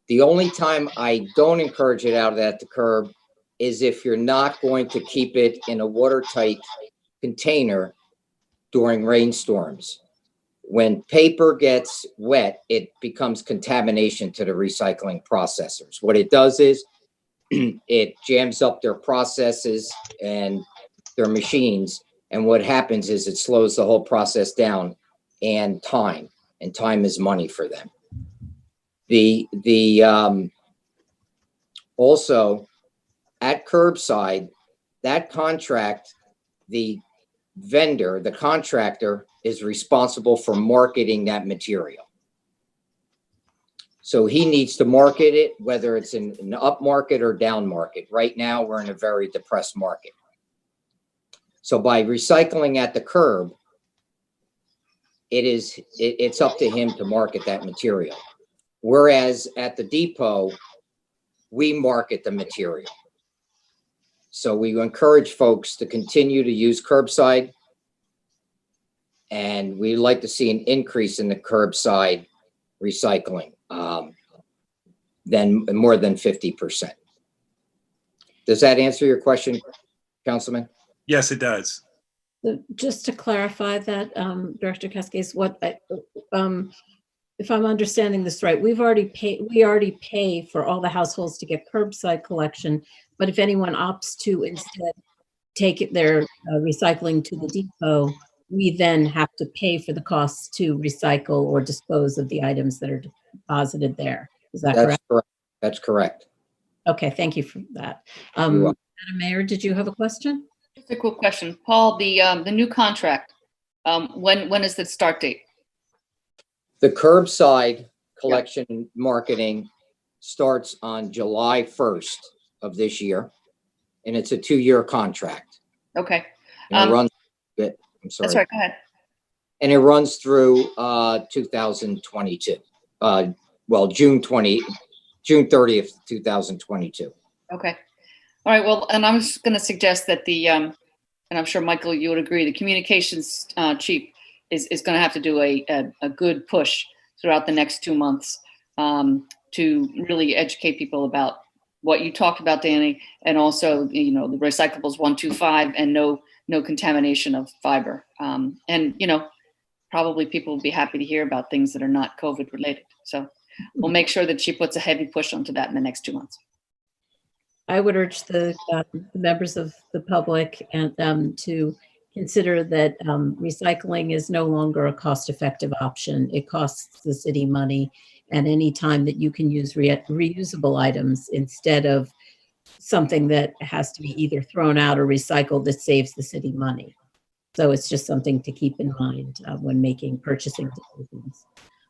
The only time I don't encourage it out at the curb is if you're not going to keep it in a watertight container during rainstorms. When paper gets wet, it becomes contamination to the recycling processors. What it does is it jams up their processes and their machines. And what happens is it slows the whole process down, and time is money for them. Also at curbside, that contract, the vendor, the contractor is responsible for marketing that material. So he needs to market it, whether it's in an up market or down market. Right now, we're in a very depressed market. So by recycling at the curb, it's up to him to market that material. Whereas at the depot, we market the material. So we encourage folks to continue to use curbside, and we'd like to see an increase in the curbside recycling, then more than 50%. Does that answer your question, Councilman? Yes, it does. So just to clarify that, Director Cascades, if I'm understanding this right, we already pay for all the households to get curbside collection, but if anyone opts to instead take their recycling to the depot, we then have to pay for the costs to recycle or dispose of the items that are deposited there. Is that correct? Correct. That's correct. Okay, thank you for that. Madam Mayor, did you have a question? Just a quick question. Paul, the new contract, when is the start date? The curbside collection marketing starts on July 1st of this year, and it's a 2-year contract. Okay. And it runs, I'm sorry. That's right, go ahead. And it runs through 2022. June 30th, 2022. Okay. All right, well, and I'm just gonna suggest that and I'm sure, Michael, you would agree, the communications chief is going to have to do a good push throughout the next 2 months to really educate people about what you talked about, Danny, and also, the recyclables 125 and no contamination of fiber. And, probably people will be happy to hear about things that are not COVID related. So we'll make sure that she puts a heavy push onto that in the next 2 months. I would urge the members of the public and to consider that recycling is no longer a cost-effective option. It costs the city money, and any time that you can use reusable items instead of something that has to be either thrown out or recycled, that saves the city money. So it's just something to keep in mind when making purchasing decisions.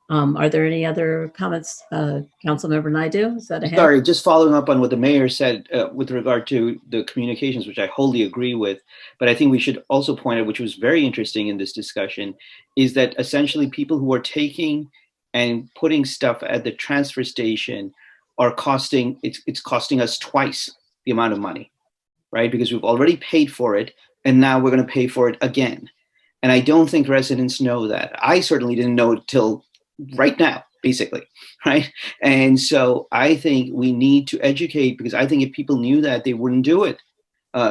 Are there any other comments? Councilmember Naidoo, is that ahead? Sorry, just following up on what the mayor said with regard to the communications, which I wholly agree with, but I think we should also point out, which was very interesting in this discussion, is that essentially people who are taking and putting stuff at the transfer station are costing, it's costing us twice the amount of money, right? Because we've already paid for it, and now we're going to pay for it again. And I don't think residents know that. I certainly didn't know it till right now, basically, right? And so I think we need to educate, because I think if people knew that, they wouldn't do it,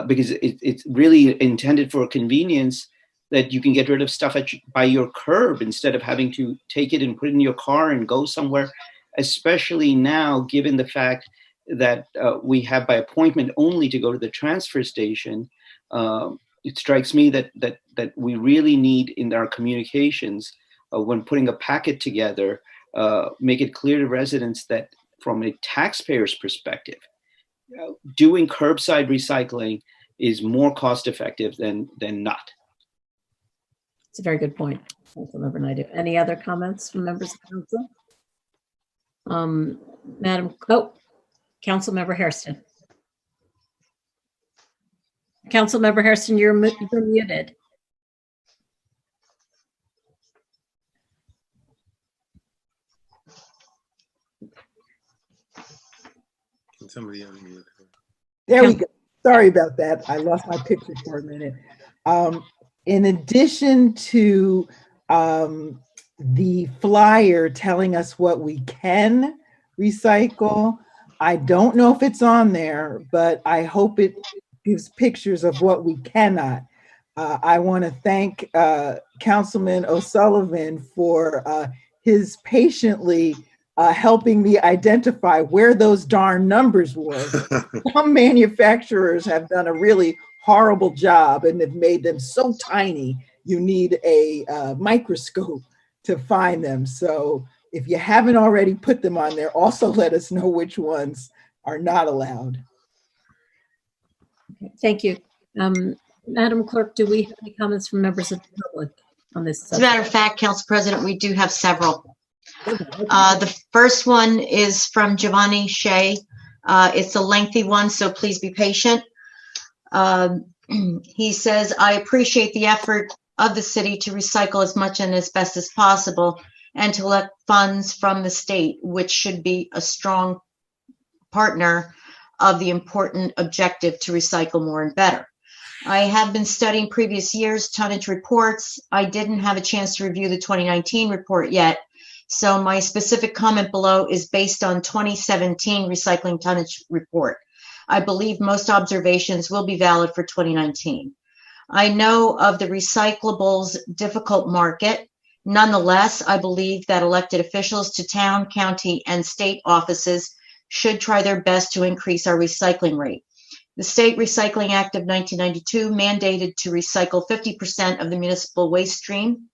because it's really intended for convenience, that you can get rid of stuff by your curb instead of having to take it and put it in your car and go somewhere, especially now, given the fact that we have by appointment only to go to the transfer station. It strikes me that we really need in our communications, when putting a packet together, make it clear to residents that from a taxpayer's perspective, doing curbside recycling is more cost effective than not. It's a very good point, Councilmember Naidoo. Any other comments from members of council? Councilmember Hairston. Councilmember Hairston, you're muted. Can somebody unmute her? There we go. Sorry about that. I lost my picture for a minute. In addition to the flyer telling us what we can recycle, I don't know if it's on there, but I hope it gives pictures of what we cannot. I want to thank Councilman O'Sullivan for his patiently helping me identify where those darn numbers were. Some manufacturers have done a really horrible job and have made them so tiny you need a microscope to find them. So if you haven't already put them on there, also let us know which ones are not allowed. Okay, thank you. Madam Clerk, do we have any comments from members of the public on this subject? As a matter of fact, Council President, we do have several. The first one is from Giovanni Shea. It's a lengthy one, so please be patient. He says, I appreciate the effort of the city to recycle as much and as best as possible and to collect funds from the state, which should be a strong partner of the important objective to recycle more and better. I have been studying previous years' tonnage reports. I didn't have a chance to review the 2019 report yet, so my specific comment below is based on 2017 recycling tonnage report. I believe most observations will be valid for 2019. I know of the recyclables difficult market. Nonetheless, I believe that elected officials to town, county, and state offices should try their best to increase our recycling rate. The State Recycling Act of 1992 mandated to recycle 50% of the municipal waste stream.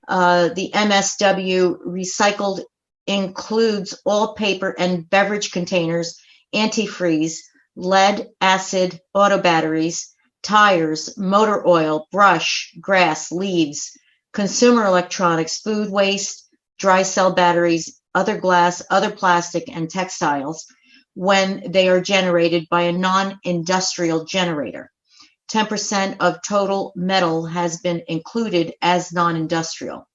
The MSW recycled includes all paper and beverage containers, antifreeze, lead, acid, auto batteries, tires, motor oil, brush, grass, leaves, consumer electronics, food waste, dry cell batteries, other glass, other plastic, and textiles when they are generated by a non-industrial generator. 10% of total metal has been included as non-industrial.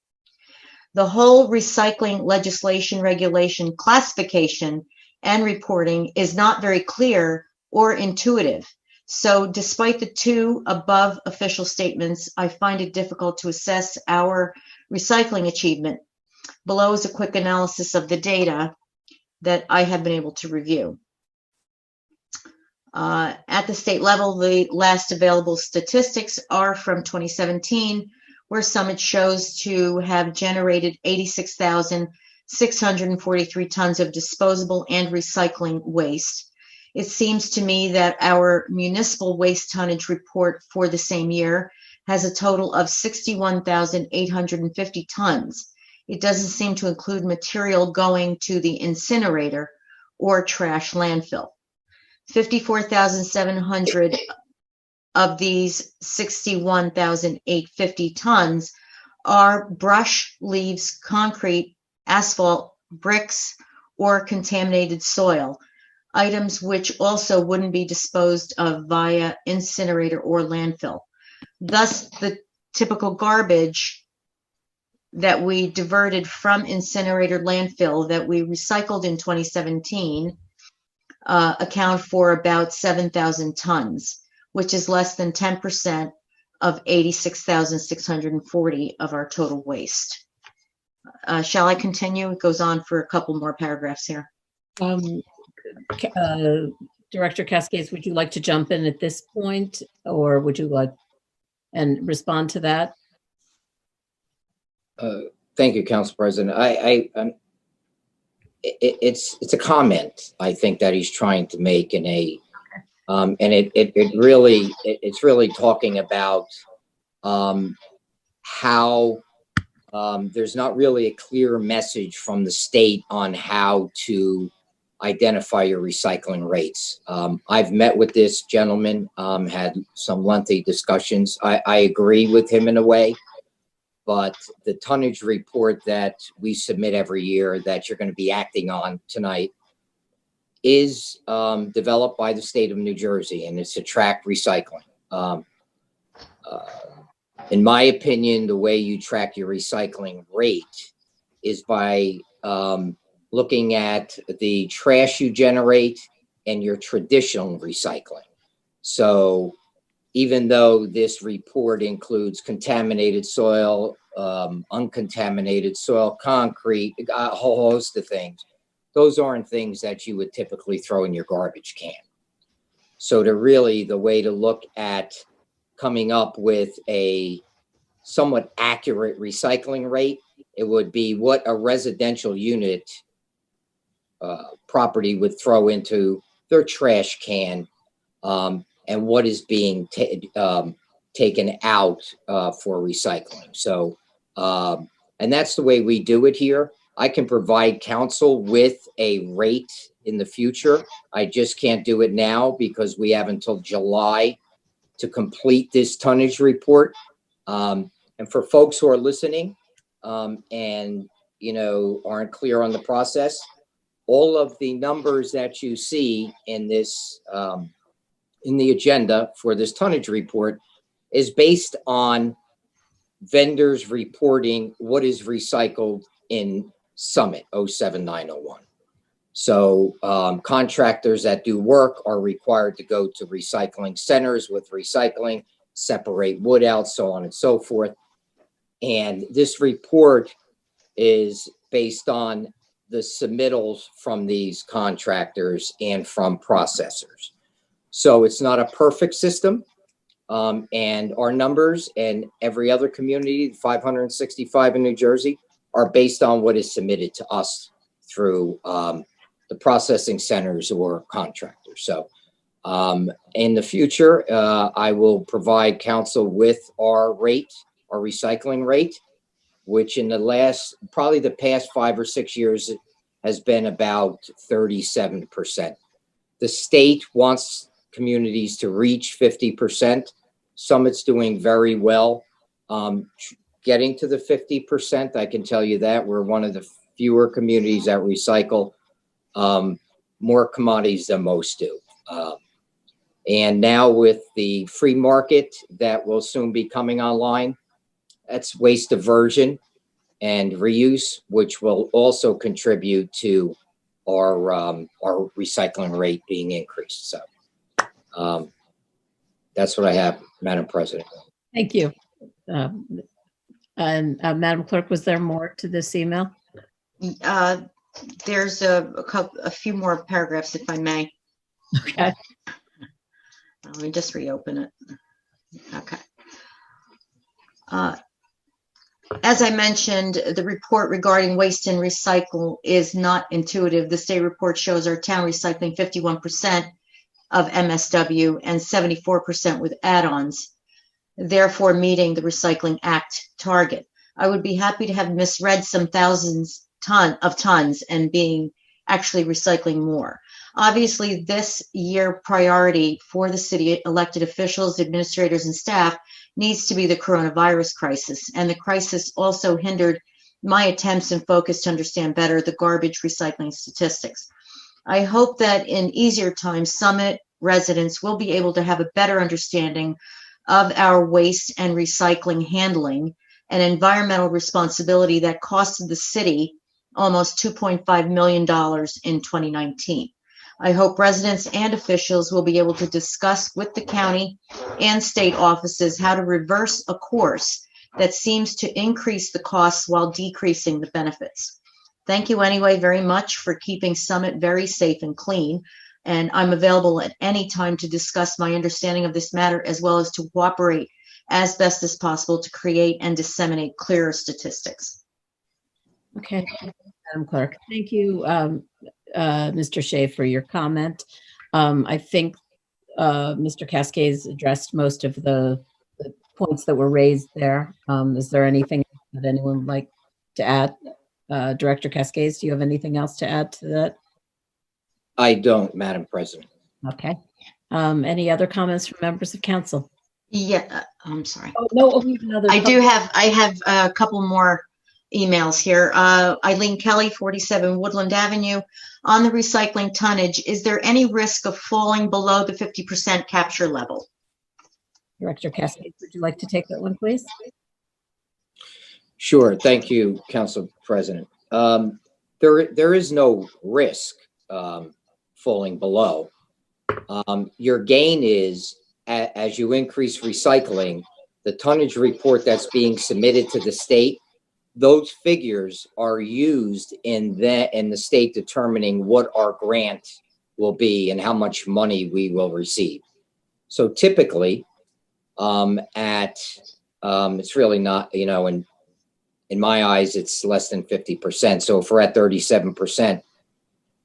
The whole recycling legislation, regulation, classification, and reporting is not very clear or intuitive. So despite the two above official statements, I find it difficult to assess our recycling achievement. Below is a quick analysis of the data that I have been able to review. At the state level, the last available statistics are from 2017, where Summit shows to have generated 86,643 tons of disposable and recycling waste. It seems to me that our municipal waste tonnage report for the same year has a total of 61,850 tons. It doesn't seem to include material going to the incinerator or trash landfill. 54,700 of these 61,850 tons are brush, leaves, concrete, asphalt, bricks, or contaminated soil, items which also wouldn't be disposed of via incinerator or landfill. Thus, the typical garbage that we diverted from incinerator landfill that we recycled in 2017 account for about 7,000 tons, which is less than 10% of 86,640 of our total waste. Shall I continue? It goes on for a couple more paragraphs here. Director Cascades, would you like to jump in at this point, or would you like and respond to that? Thank you, Council President. It's a comment I think that he's trying to make in a, and it's really talking about how there's not really a clear message from the state on how to identify your recycling rates. I've met with this gentleman, had some lengthy discussions. I agree with him in a way, but the tonnage report that we submit every year that you're going to be acting on tonight is developed by the state of New Jersey, and it's to track recycling. In my opinion, the way you track your recycling rate is by looking at the trash you generate and your traditional recycling. So even though this report includes contaminated soil, uncontaminated soil, concrete, a whole host of things, those aren't things that you would typically throw in your garbage can. So the way to look at coming up with a somewhat accurate recycling rate, it would be what a residential unit property would throw into their trash can, and what is being taken out for recycling. So, and that's the way we do it here. I can provide council with a rate in the future. I just can't do it now because we have until July to complete this tonnage report. And for folks who are listening and, aren't clear on the process, all of the numbers that you see in this, in the agenda for this tonnage report is based on vendors reporting what is recycled in Summit 07901. So contractors that do work are required to go to recycling centers with recycling, separate wood out, so on and so forth. And this report is based on the submittals from these contractors and from processors. So it's not a perfect system. And our numbers and every other community, 565 in New Jersey, are based on what is submitted to us through the processing centers or contractors. So in the future, I will provide council with our rate, our recycling rate, which in probably the past 5 or 6 years has been about 37%. The state wants communities to reach 50%. Summit's doing very well. Getting to the 50%, I can tell you that we're one of the fewer communities that recycle more commodities than most do. And now with the free market that will soon be coming online, that's waste diversion and reuse, which will also contribute to our recycling rate being increased. So that's what I have, Madam President. Thank you. And Madam Clerk, was there more to this email? There's a few more paragraphs, if I may. Okay. Let me just reopen it. Okay. As I mentioned, the report regarding waste and recycle is not intuitive. The state report shows our town recycling 51% of MSW and 74% with add-ons, therefore meeting the Recycling Act target. I would be happy to have misread some thousands of tons and being actually recycling more. Obviously, this year priority for the city elected officials, administrators, and staff needs to be the coronavirus crisis. And the crisis also hindered my attempts and focus to understand better the garbage recycling statistics. I hope that in easier times, Summit residents will be able to have a better understanding of our waste and recycling handling and environmental responsibility that costed the city almost $2.5 million in 2019. I hope residents and officials will be able to discuss with the county and state offices how to reverse a course that seems to increase the costs while decreasing the benefits. Thank you anyway very much for keeping Summit very safe and clean. And I'm available at any time to discuss my understanding of this matter, as well as to cooperate as best as possible to create and disseminate clearer statistics. Okay, Madam Clerk. Thank you, Mr. Shea, for your comment. I think Mr. Cascades addressed most of the points that were raised there. Is there anything that anyone would like to add? Director Cascades, do you have anything else to add to that? I don't, Madam President. Okay. Any other comments from members of council? Yeah, I'm sorry. Oh, no, we have another. I have a couple more emails here. Eileen Kelly, 47 Woodland Avenue. On the recycling tonnage, is there any risk of falling below the 50% capture level? Director Cascades, would you like to take that one, please? Sure. Thank you, Council President. There is no risk falling below. Your gain is, as you increase recycling, the tonnage report that's being submitted to the state, those figures are used in the state determining what our grant will be and how much money we will receive. So typically, it's really not, in my eyes, it's less than 50%. So if we're at 37%,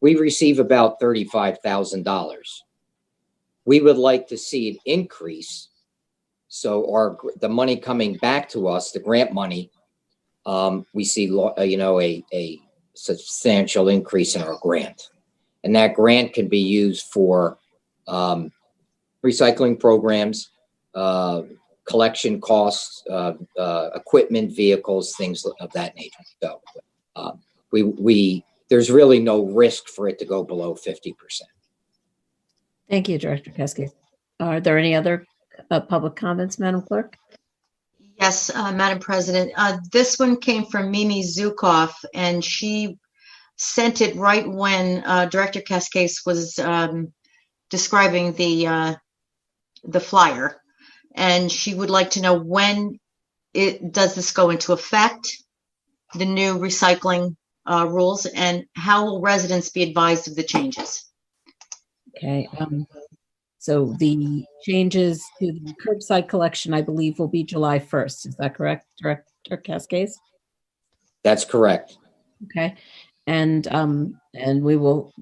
we receive about $35,000. We would like to see it increase. So the money coming back to us, the grant money, we see, a substantial increase in our grant. And that grant can be used for recycling programs, collection costs, equipment, vehicles, things of that nature. So there's really no risk for it to go below 50%. Thank you, Director Cascades. Are there any other public comments, Madam Clerk? Yes, Madam President. This one came from Mimi Zukov, and she sent it right when Director Cascades was describing the flyer. And she would like to know when does this go into effect, the new recycling rules, and how will residents be advised of the changes? Okay, so the changes to the curbside collection, I believe, will be July 1st. Is that correct, Director Cascades? That's correct. Okay, and we will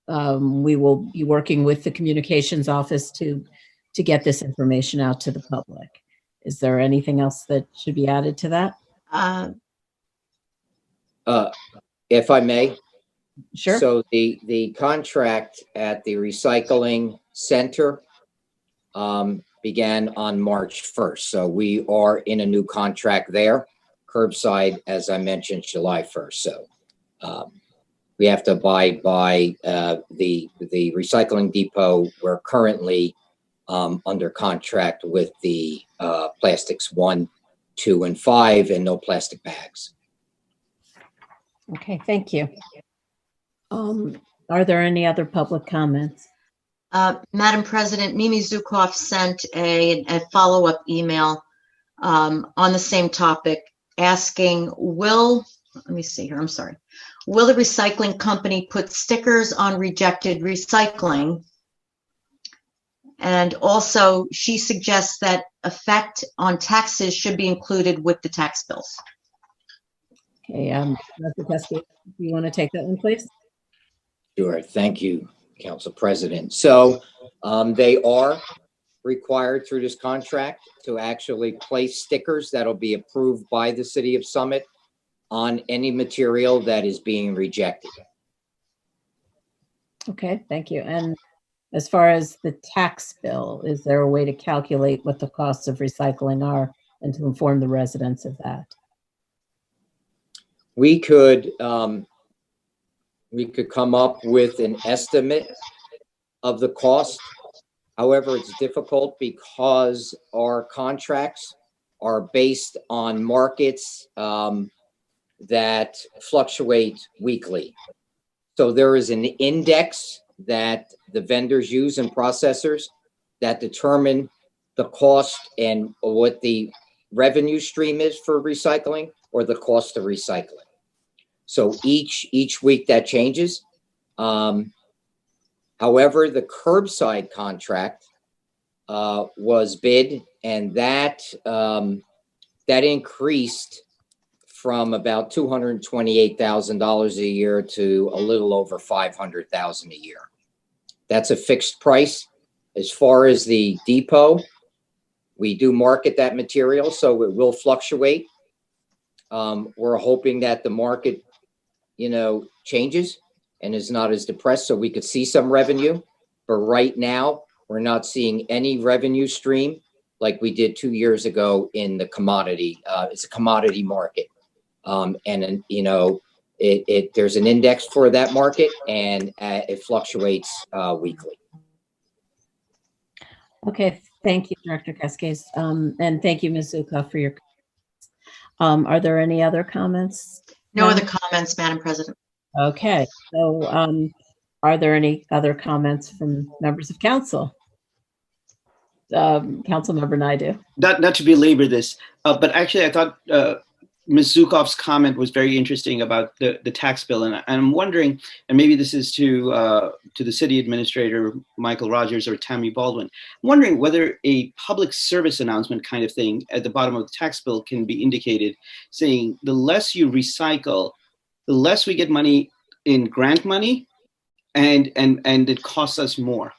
be working with the communications office to get this information out to the public. Is there anything else that should be added to that? If I may. Sure. So the contract at the recycling center began on March 1st. So we are in a new contract there. Curbside, as I mentioned, July 1st. So we have to abide by the recycling depot. We're currently under contract with the plastics 1, 2, and 5, and no plastic bags. Okay, thank you. Are there any other public comments? Madam President, Mimi Zukov sent a follow-up email on the same topic asking, will the recycling company put stickers on rejected recycling? And also, she suggests that effect on taxes should be included with the tax bills. Okay, Dr. Cascade, do you want to take that one, please? Sure. Thank you, Council President. So they are required through this contract to actually place stickers that'll be approved by the City of Summit on any material that is being rejected. Okay, thank you. And as far as the tax bill, is there a way to calculate what the costs of recycling are and to inform the residents of that? We could come up with an estimate of the cost. However, it's difficult because our contracts are based on markets that fluctuate weekly. So there is an index that the vendors use and processors that determine the cost and what the revenue stream is for recycling or the cost of recycling. So each week that changes. However, the curbside contract was bid, and that increased from about $228,000 a year to a little over $500,000 a year. That's a fixed price. As far as the depot, we do market that material, so it will fluctuate. We're hoping that the market, changes and is not as depressed, so we could see some revenue. But right now, we're not seeing any revenue stream like we did 2 years ago in the commodity. It's a commodity market. And there's an index for that market, and it fluctuates weekly. Okay, thank you, Director Cascades. And thank you, Ms. Zukoff, for your comments. Are there any other comments? No other comments, Madam President. Okay, so are there any other comments from members of council? Councilmember Naidu. Not to belabor this, but actually I thought Ms. Zukoff's comment was very interesting about the tax bill, and I'm wondering, and maybe this is to the city administrator, Michael Rogers or Tammy Baldwin, I'm wondering whether a public service announcement kind of thing at the bottom of the tax bill can be indicated, saying the less you recycle, the less we get money in grant money, and it costs us more,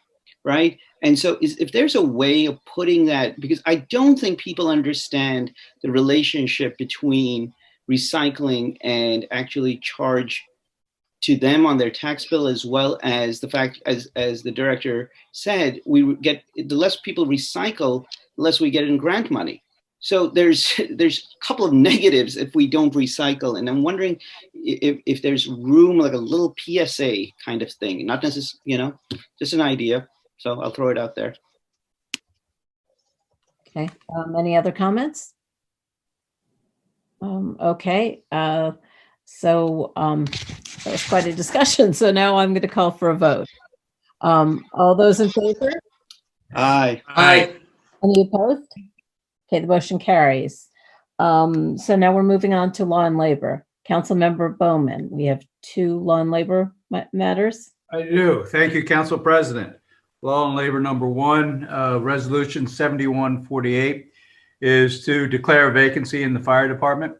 right? And so if there's a way of putting that, because I don't think people understand the relationship between recycling and actually charge to them on their tax bill, as well as the fact, as the director said, we get, the less people recycle, the less we get in grant money. So there's a couple of negatives if we don't recycle. And I'm wondering if there's room, like a little PSA kind of thing, not necessarily, just an idea. So I'll throw it out there. Okay, any other comments? Okay, so that was quite a discussion. So now I'm going to call for a vote. All those in favor? Aye. Aye. Any opposed? Okay, the motion carries. So now we're moving on to law and labor. Councilmember Bowman, we have 2 law and labor matters. I do. Thank you, Council President. Law and Labor number 1, Resolution 7148, is to declare a vacancy in the fire department.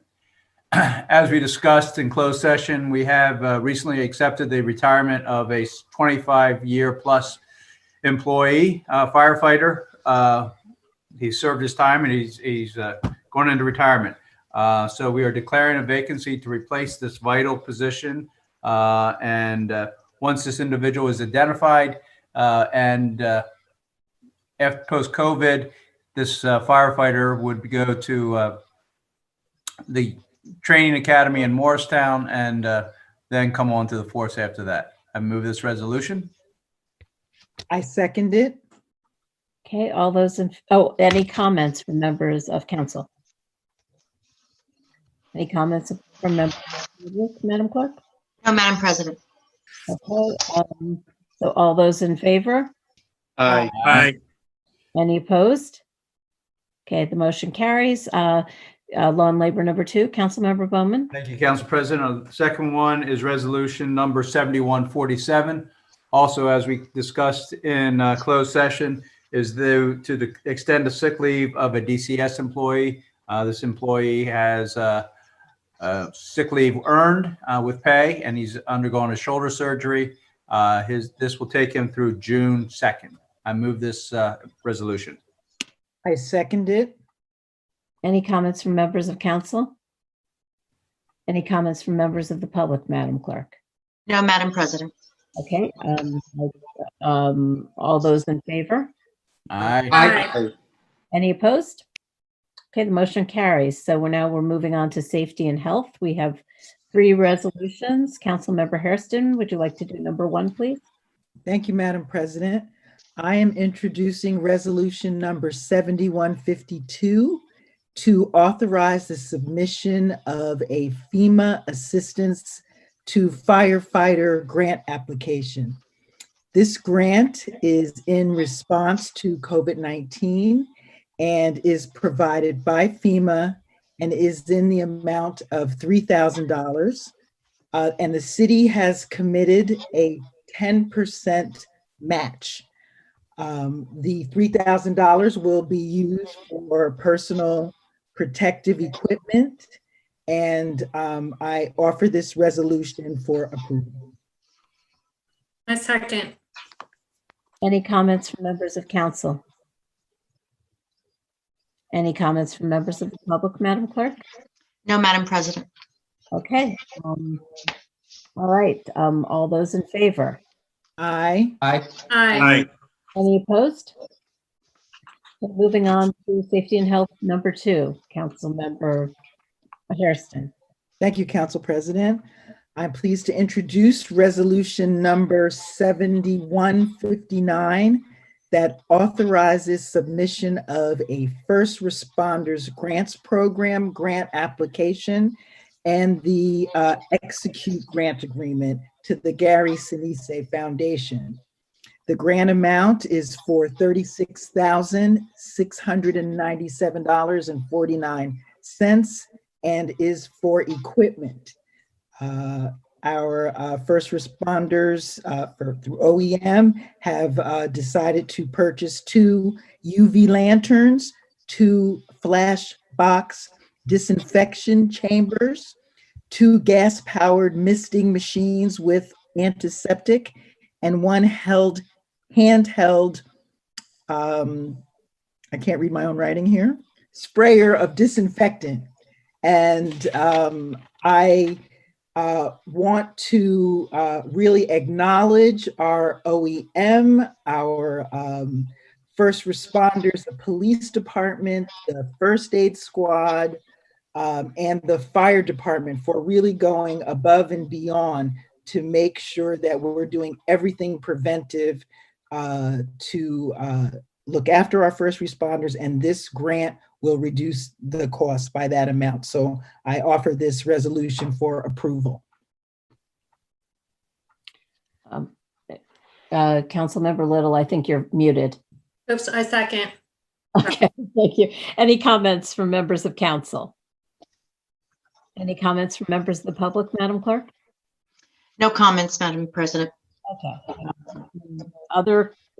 As we discussed in closed session, we have recently accepted the retirement of a 25-year-plus employee, firefighter. He served his time and he's going into retirement. So we are declaring a vacancy to replace this vital position. And once this individual is identified, and after post-COVID, this firefighter would go to the training academy in Morristown and then come on to the force after that. I move this resolution. I second it. Okay, all those in, any comments from members of council? Any comments from members of the public, Madam Clerk? No, Madam President. Okay, so all those in favor? Aye. Aye. Any opposed? Okay, the motion carries. Law and Labor number 2, Councilmember Bowman. Thank you, Council President. The second one is resolution number 7147. Also, as we discussed in closed session, is to extend the sick leave of a DCS employee. This employee has sick leave earned with pay, and he's undergone a shoulder surgery. This will take him through June 2nd. I move this resolution. I second it. Any comments from members of council? Any comments from members of the public, Madam Clerk? No, Madam President. Okay, all those in favor? Aye. Any opposed? Okay, the motion carries. So we're moving on to safety and health. We have 3 resolutions. Councilmember Hairston, would you like to do number 1, please? Thank you, Madam President. I am introducing resolution number 7152 to authorize the submission of a FEMA assistance to firefighter grant application. This grant is in response to COVID-19 and is provided by FEMA and is in the amount of $3,000. And the city has committed a 10% match. The $3,000 will be used for personal protective equipment, and I offer this resolution for approval. I second. Any comments from members of council? Any comments from members of the public, Madam Clerk? No, Madam President. Okay. All right. All those in favor? Aye. Aye. Any opposed? Moving on to safety and health number 2, Councilmember Hairston. Thank you, Council President. I'm pleased to introduce resolution number 7159 that authorizes submission of a first responders grants program grant application and the execute grant agreement to the Gary Sinise Foundation. The grant amount is for $36,697.49 and is for equipment. Our first responders through OEM have decided to purchase 2 UV lanterns, 2 flash box disinfection chambers, 2 gas-powered misting machines with antiseptic, and 1 handheld, I can't read my own writing here, sprayer of disinfectant. And I want to really acknowledge our OEM, our first responders, the police department, the first aid squad, and the fire department for really going above and beyond to make sure that we're doing everything preventive to look after our first responders, and this grant will reduce the cost by that amount. So I offer this resolution for approval. Councilmember Little, I think you're muted. Oops, I second. Okay, thank you. Any comments from members of council? Any comments from members of the public, Madam Clerk? No comments, Madam President. Okay.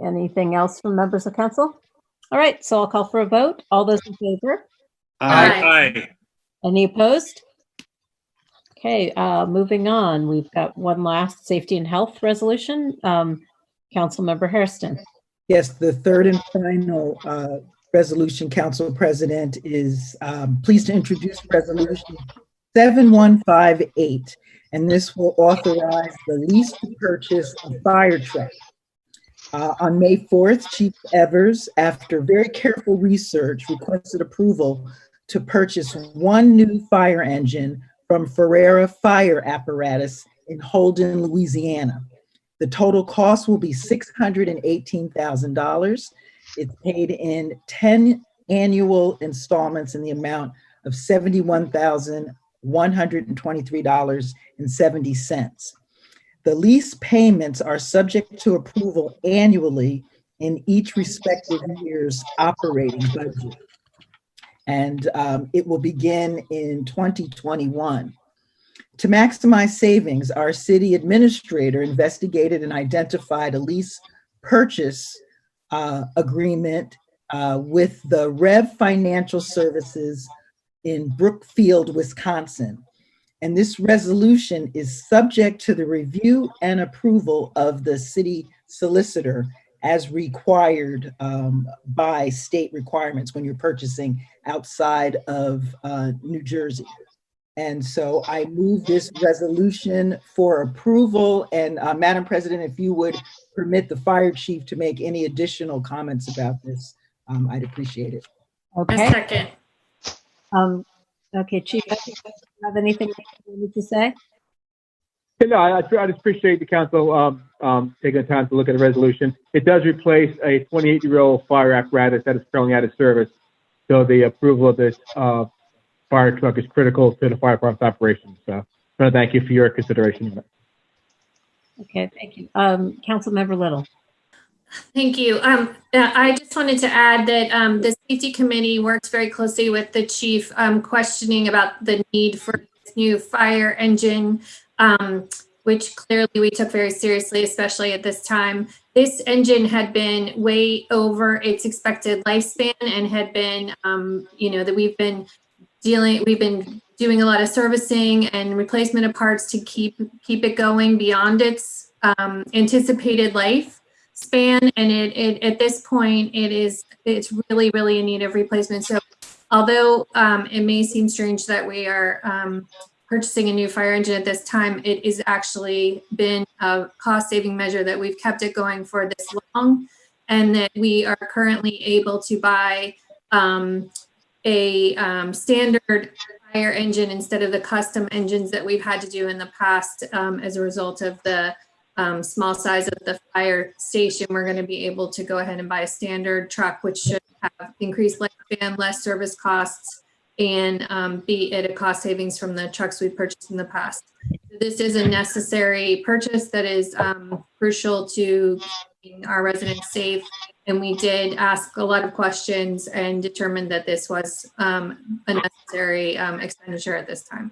Anything else from members of council? All right, so I'll call for a vote. All those in favor? Aye. Any opposed? Okay, moving on. We've got one last safety and health resolution. Councilmember Hairston. Yes, the third and final resolution, Council President, is pleased to introduce resolution 7158, and this will authorize the lease to purchase a fire truck. On May 4th, Chief Evers, after very careful research, requested approval to purchase 1 new fire engine from Ferrera Fire Apparatus in Holden, Louisiana. The total cost will be $618,000. It's paid in 10 annual installments in the amount of $71,123.70. The lease payments are subject to approval annually in each respective year's operating budget. And it will begin in 2021. To maximize savings, our city administrator investigated and identified a lease purchase agreement with the Rev Financial Services in Brookfield, Wisconsin. And this resolution is subject to the review and approval of the city solicitor as required by state requirements when you're purchasing outside of New Jersey. And so I move this resolution for approval. And Madam President, if you would permit the fire chief to make any additional comments about this, I'd appreciate it. A Okay. second. Okay, Chief, do you have anything you need to say? No, I just appreciate the council taking the time to look at the resolution. It does replace a 28-year-old fire apparatus that is currently out of service. So the approval of this fire truck is critical to the fire department's operations. So I want to thank you for your consideration of it. Okay, thank you. Councilmember Little. Thank you. I just wanted to add that the safety committee works very closely with the chief questioning about the need for this new fire engine, which clearly we took very seriously, especially at this time. This engine had been way over its expected lifespan and had been, that we've been doing a lot of servicing and replacement of parts to keep it going beyond its anticipated life span, and it at this point it's really in need of replacement. So although it may seem strange that we are purchasing a new fire engine at this time, it is actually been a cost-saving measure that we've kept it going for this long, and that we are currently able to buy a standard fire engine instead of the custom engines that we've had to do in the past as a result of the small size of the fire station. We're going to be able to go ahead and buy a standard truck, which should have increased lifespan, less service costs, and be at a cost savings from the trucks we've purchased in the past. This is a necessary purchase that is crucial to keeping our residents safe. And we did ask a lot of questions and determined that this was a necessary expenditure at this time.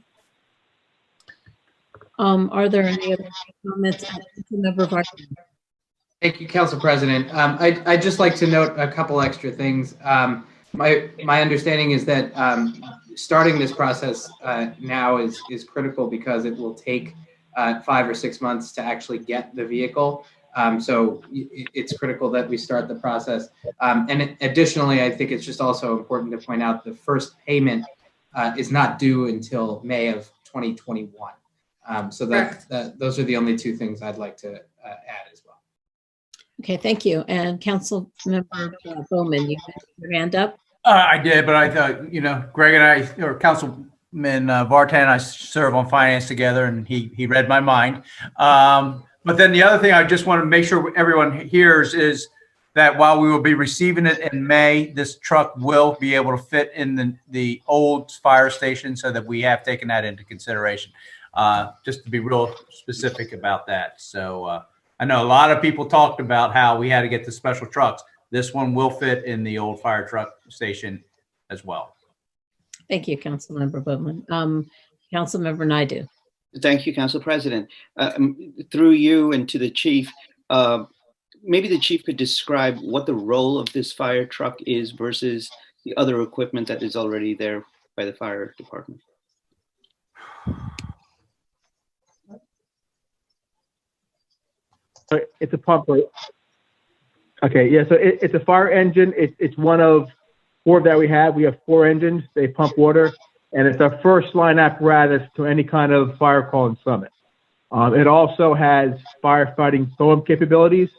Are there any other comments? Member Vartan. Thank you, Council President. I'd just like to note a couple extra things. My understanding is that starting this process now is critical because it will take 5 or 6 months to actually get the vehicle. So it's critical that we start the process. And additionally, I think it's just also important to point out the first payment is not due until May of 2021. So those are the only two things I'd like to add as well. Okay, thank you. And Councilmember Bowman, you had your hand up? I did, but I thought, Greg and I, or Councilman Vartan and I serve on finance together, and he read my mind. But then the other thing I just want to make sure everyone hears is that while we will be receiving it in May, this truck will be able to fit in the old fire station, so that we have taken that into consideration. Just to be real specific about that. So I know a lot of people talked about how we had to get the special trucks. This one will fit in the old fire truck station as well. Thank you, Councilmember Bowman. Councilmember Naidu. Thank you, Council President. Through you and to the chief, maybe the chief could describe what the role of this fire truck is versus the other equipment that is already there by the fire department. It's a pump. Okay, yeah, so it's a fire engine. It's one of 4 that we have. We have 4 engines. They pump water, and it's our first line apparatus to any kind of fire call in Summit. It also has firefighting foam capabilities,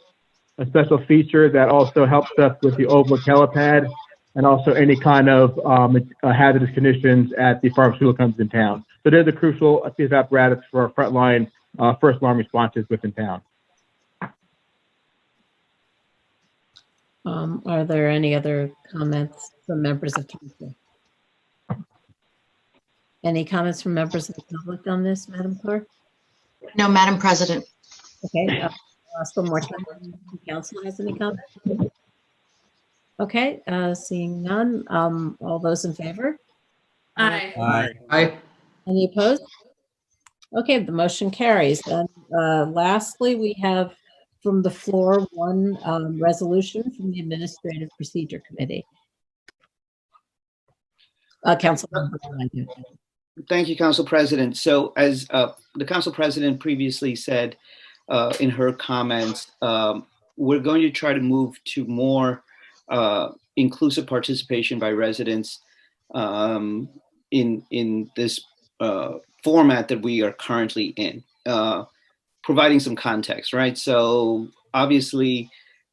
a special feature that also helps us with the overlook helipad, and also any kind of hazardous conditions at the pharmaceutical companies in town. So they're the crucial piece of apparatus for our frontline first alarm responses within town. Are there any other comments from members of council? Any comments from members of the public on this, Madam Clerk? No, Madam President. Okay, I'll ask one more time if the council has any comments. Okay, seeing none, all those in favor? Aye. Aye. Any opposed? Okay, the motion carries. And lastly, we have from the floor, one resolution from the Administrative Procedure Committee. Councilmember Ryan. Thank you, Council President. So as the Council President previously said in her comments, we're going to try to move to more inclusive participation by residents in this format that we are currently in, providing some context, right? So obviously,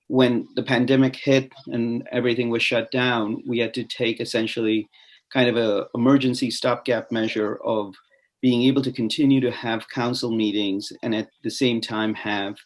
when the pandemic hit and everything was shut down, we had to take essentially kind of a emergency stopgap measure of being able to continue to have council meetings and at the same time have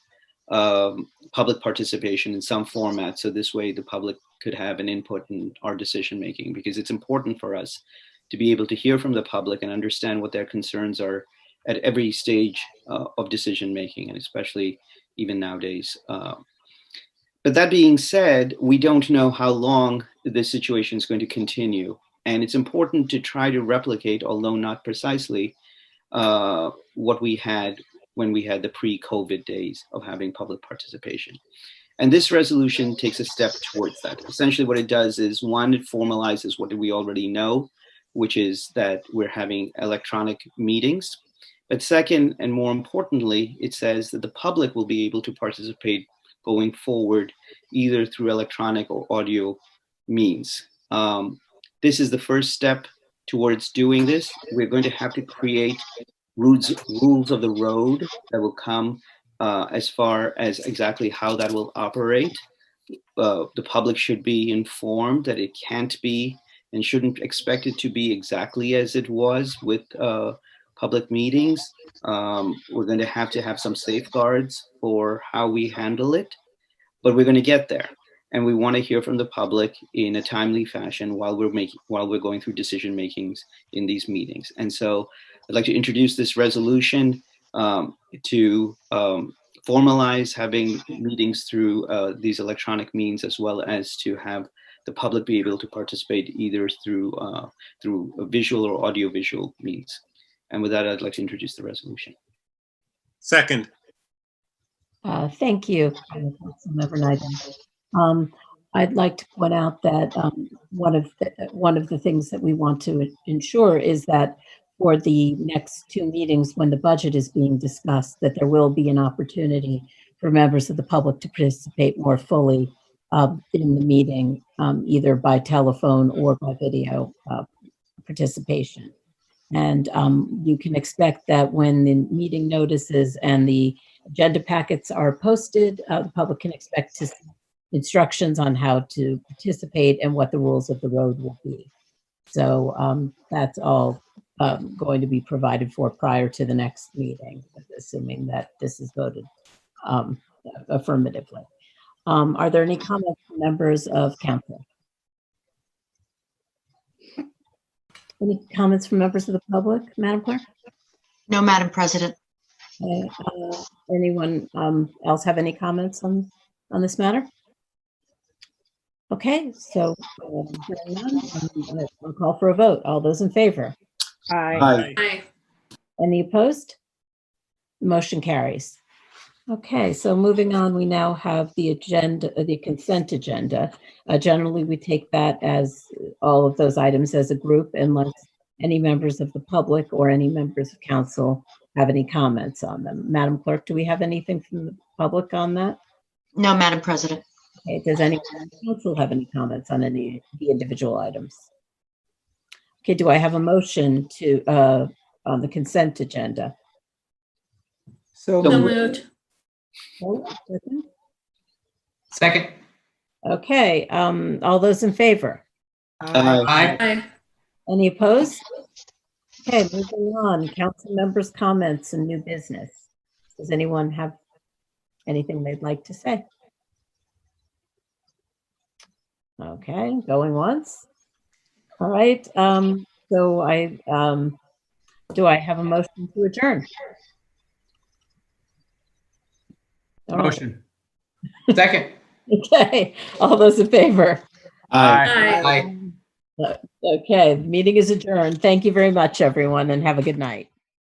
public participation in some format. So this way the public could have an input in our decision making, because it's important for us to be able to hear from the public and understand what their concerns are at every stage of decision making, and especially even nowadays. But that being said, we don't know how long this situation is going to continue. And it's important to try to replicate, although not precisely, what we had when we had the pre-COVID days of having public participation. And this resolution takes a step towards that. Essentially what it does is, one, it formalizes what we already know, which is that we're having electronic meetings. But second, and more importantly, it says that the public will be able to participate going forward, either through electronic or audio means. This is the first step towards doing this. We're going to have to create rules of the road that will come as far as exactly how that will operate. The public should be informed that it can't be and shouldn't expect it to be exactly as it was with public meetings. We're going to have some safeguards for how we handle it, but we're going to get there. And we want to hear from the public in a timely fashion while we're going through decision makings in these meetings. And so I'd like to introduce this resolution to formalize having meetings through these electronic means, as well as to have the public be able to participate either through a visual or audiovisual means. And with that, I'd like to introduce the resolution. Second. Thank you, Councilmember Nyden. I'd like to point out that one of the things that we want to ensure is that for the next two meetings, when the budget is being discussed, that there will be an opportunity for members of the public to participate more fully in the meeting, either by telephone or by video participation. And you can expect that when the meeting notices and the agenda packets are posted, the public can expect to see instructions on how to participate and what the rules of the road will be. So that's all going to be provided for prior to the next meeting, assuming that this is voted affirmatively. Are there any comments from members of council? Any comments from members of the public, Madam Clerk? No, Madam President. Okay, anyone else have any comments on this matter? Okay, so hearing none, I'll call for a vote. All those in favor? Aye. Aye. Any opposed? Motion carries. Okay, so moving on, we now have the agenda, the consent agenda. Generally, we take that as all of those items as a group, unless any members of the public or any members of council have any comments on them. Madam Clerk, do we have anything from the public on that? No, Madam President. Okay, does anyone on the council have any comments on any of the individual items? Okay, do I have a motion to on the consent agenda? So So moved. moved. Oh, second? Second. Okay, all those in favor? Aye. Aye. Any opposed? Okay, moving on, council members' comments and new business. Does anyone have anything they'd like to say? Okay, going once. All right, so do I have a motion to adjourn? All right. Motion. Second. Okay, all those in favor? Aye. Aye. Okay, the meeting is adjourned. Thank you very much, everyone, and have a good night.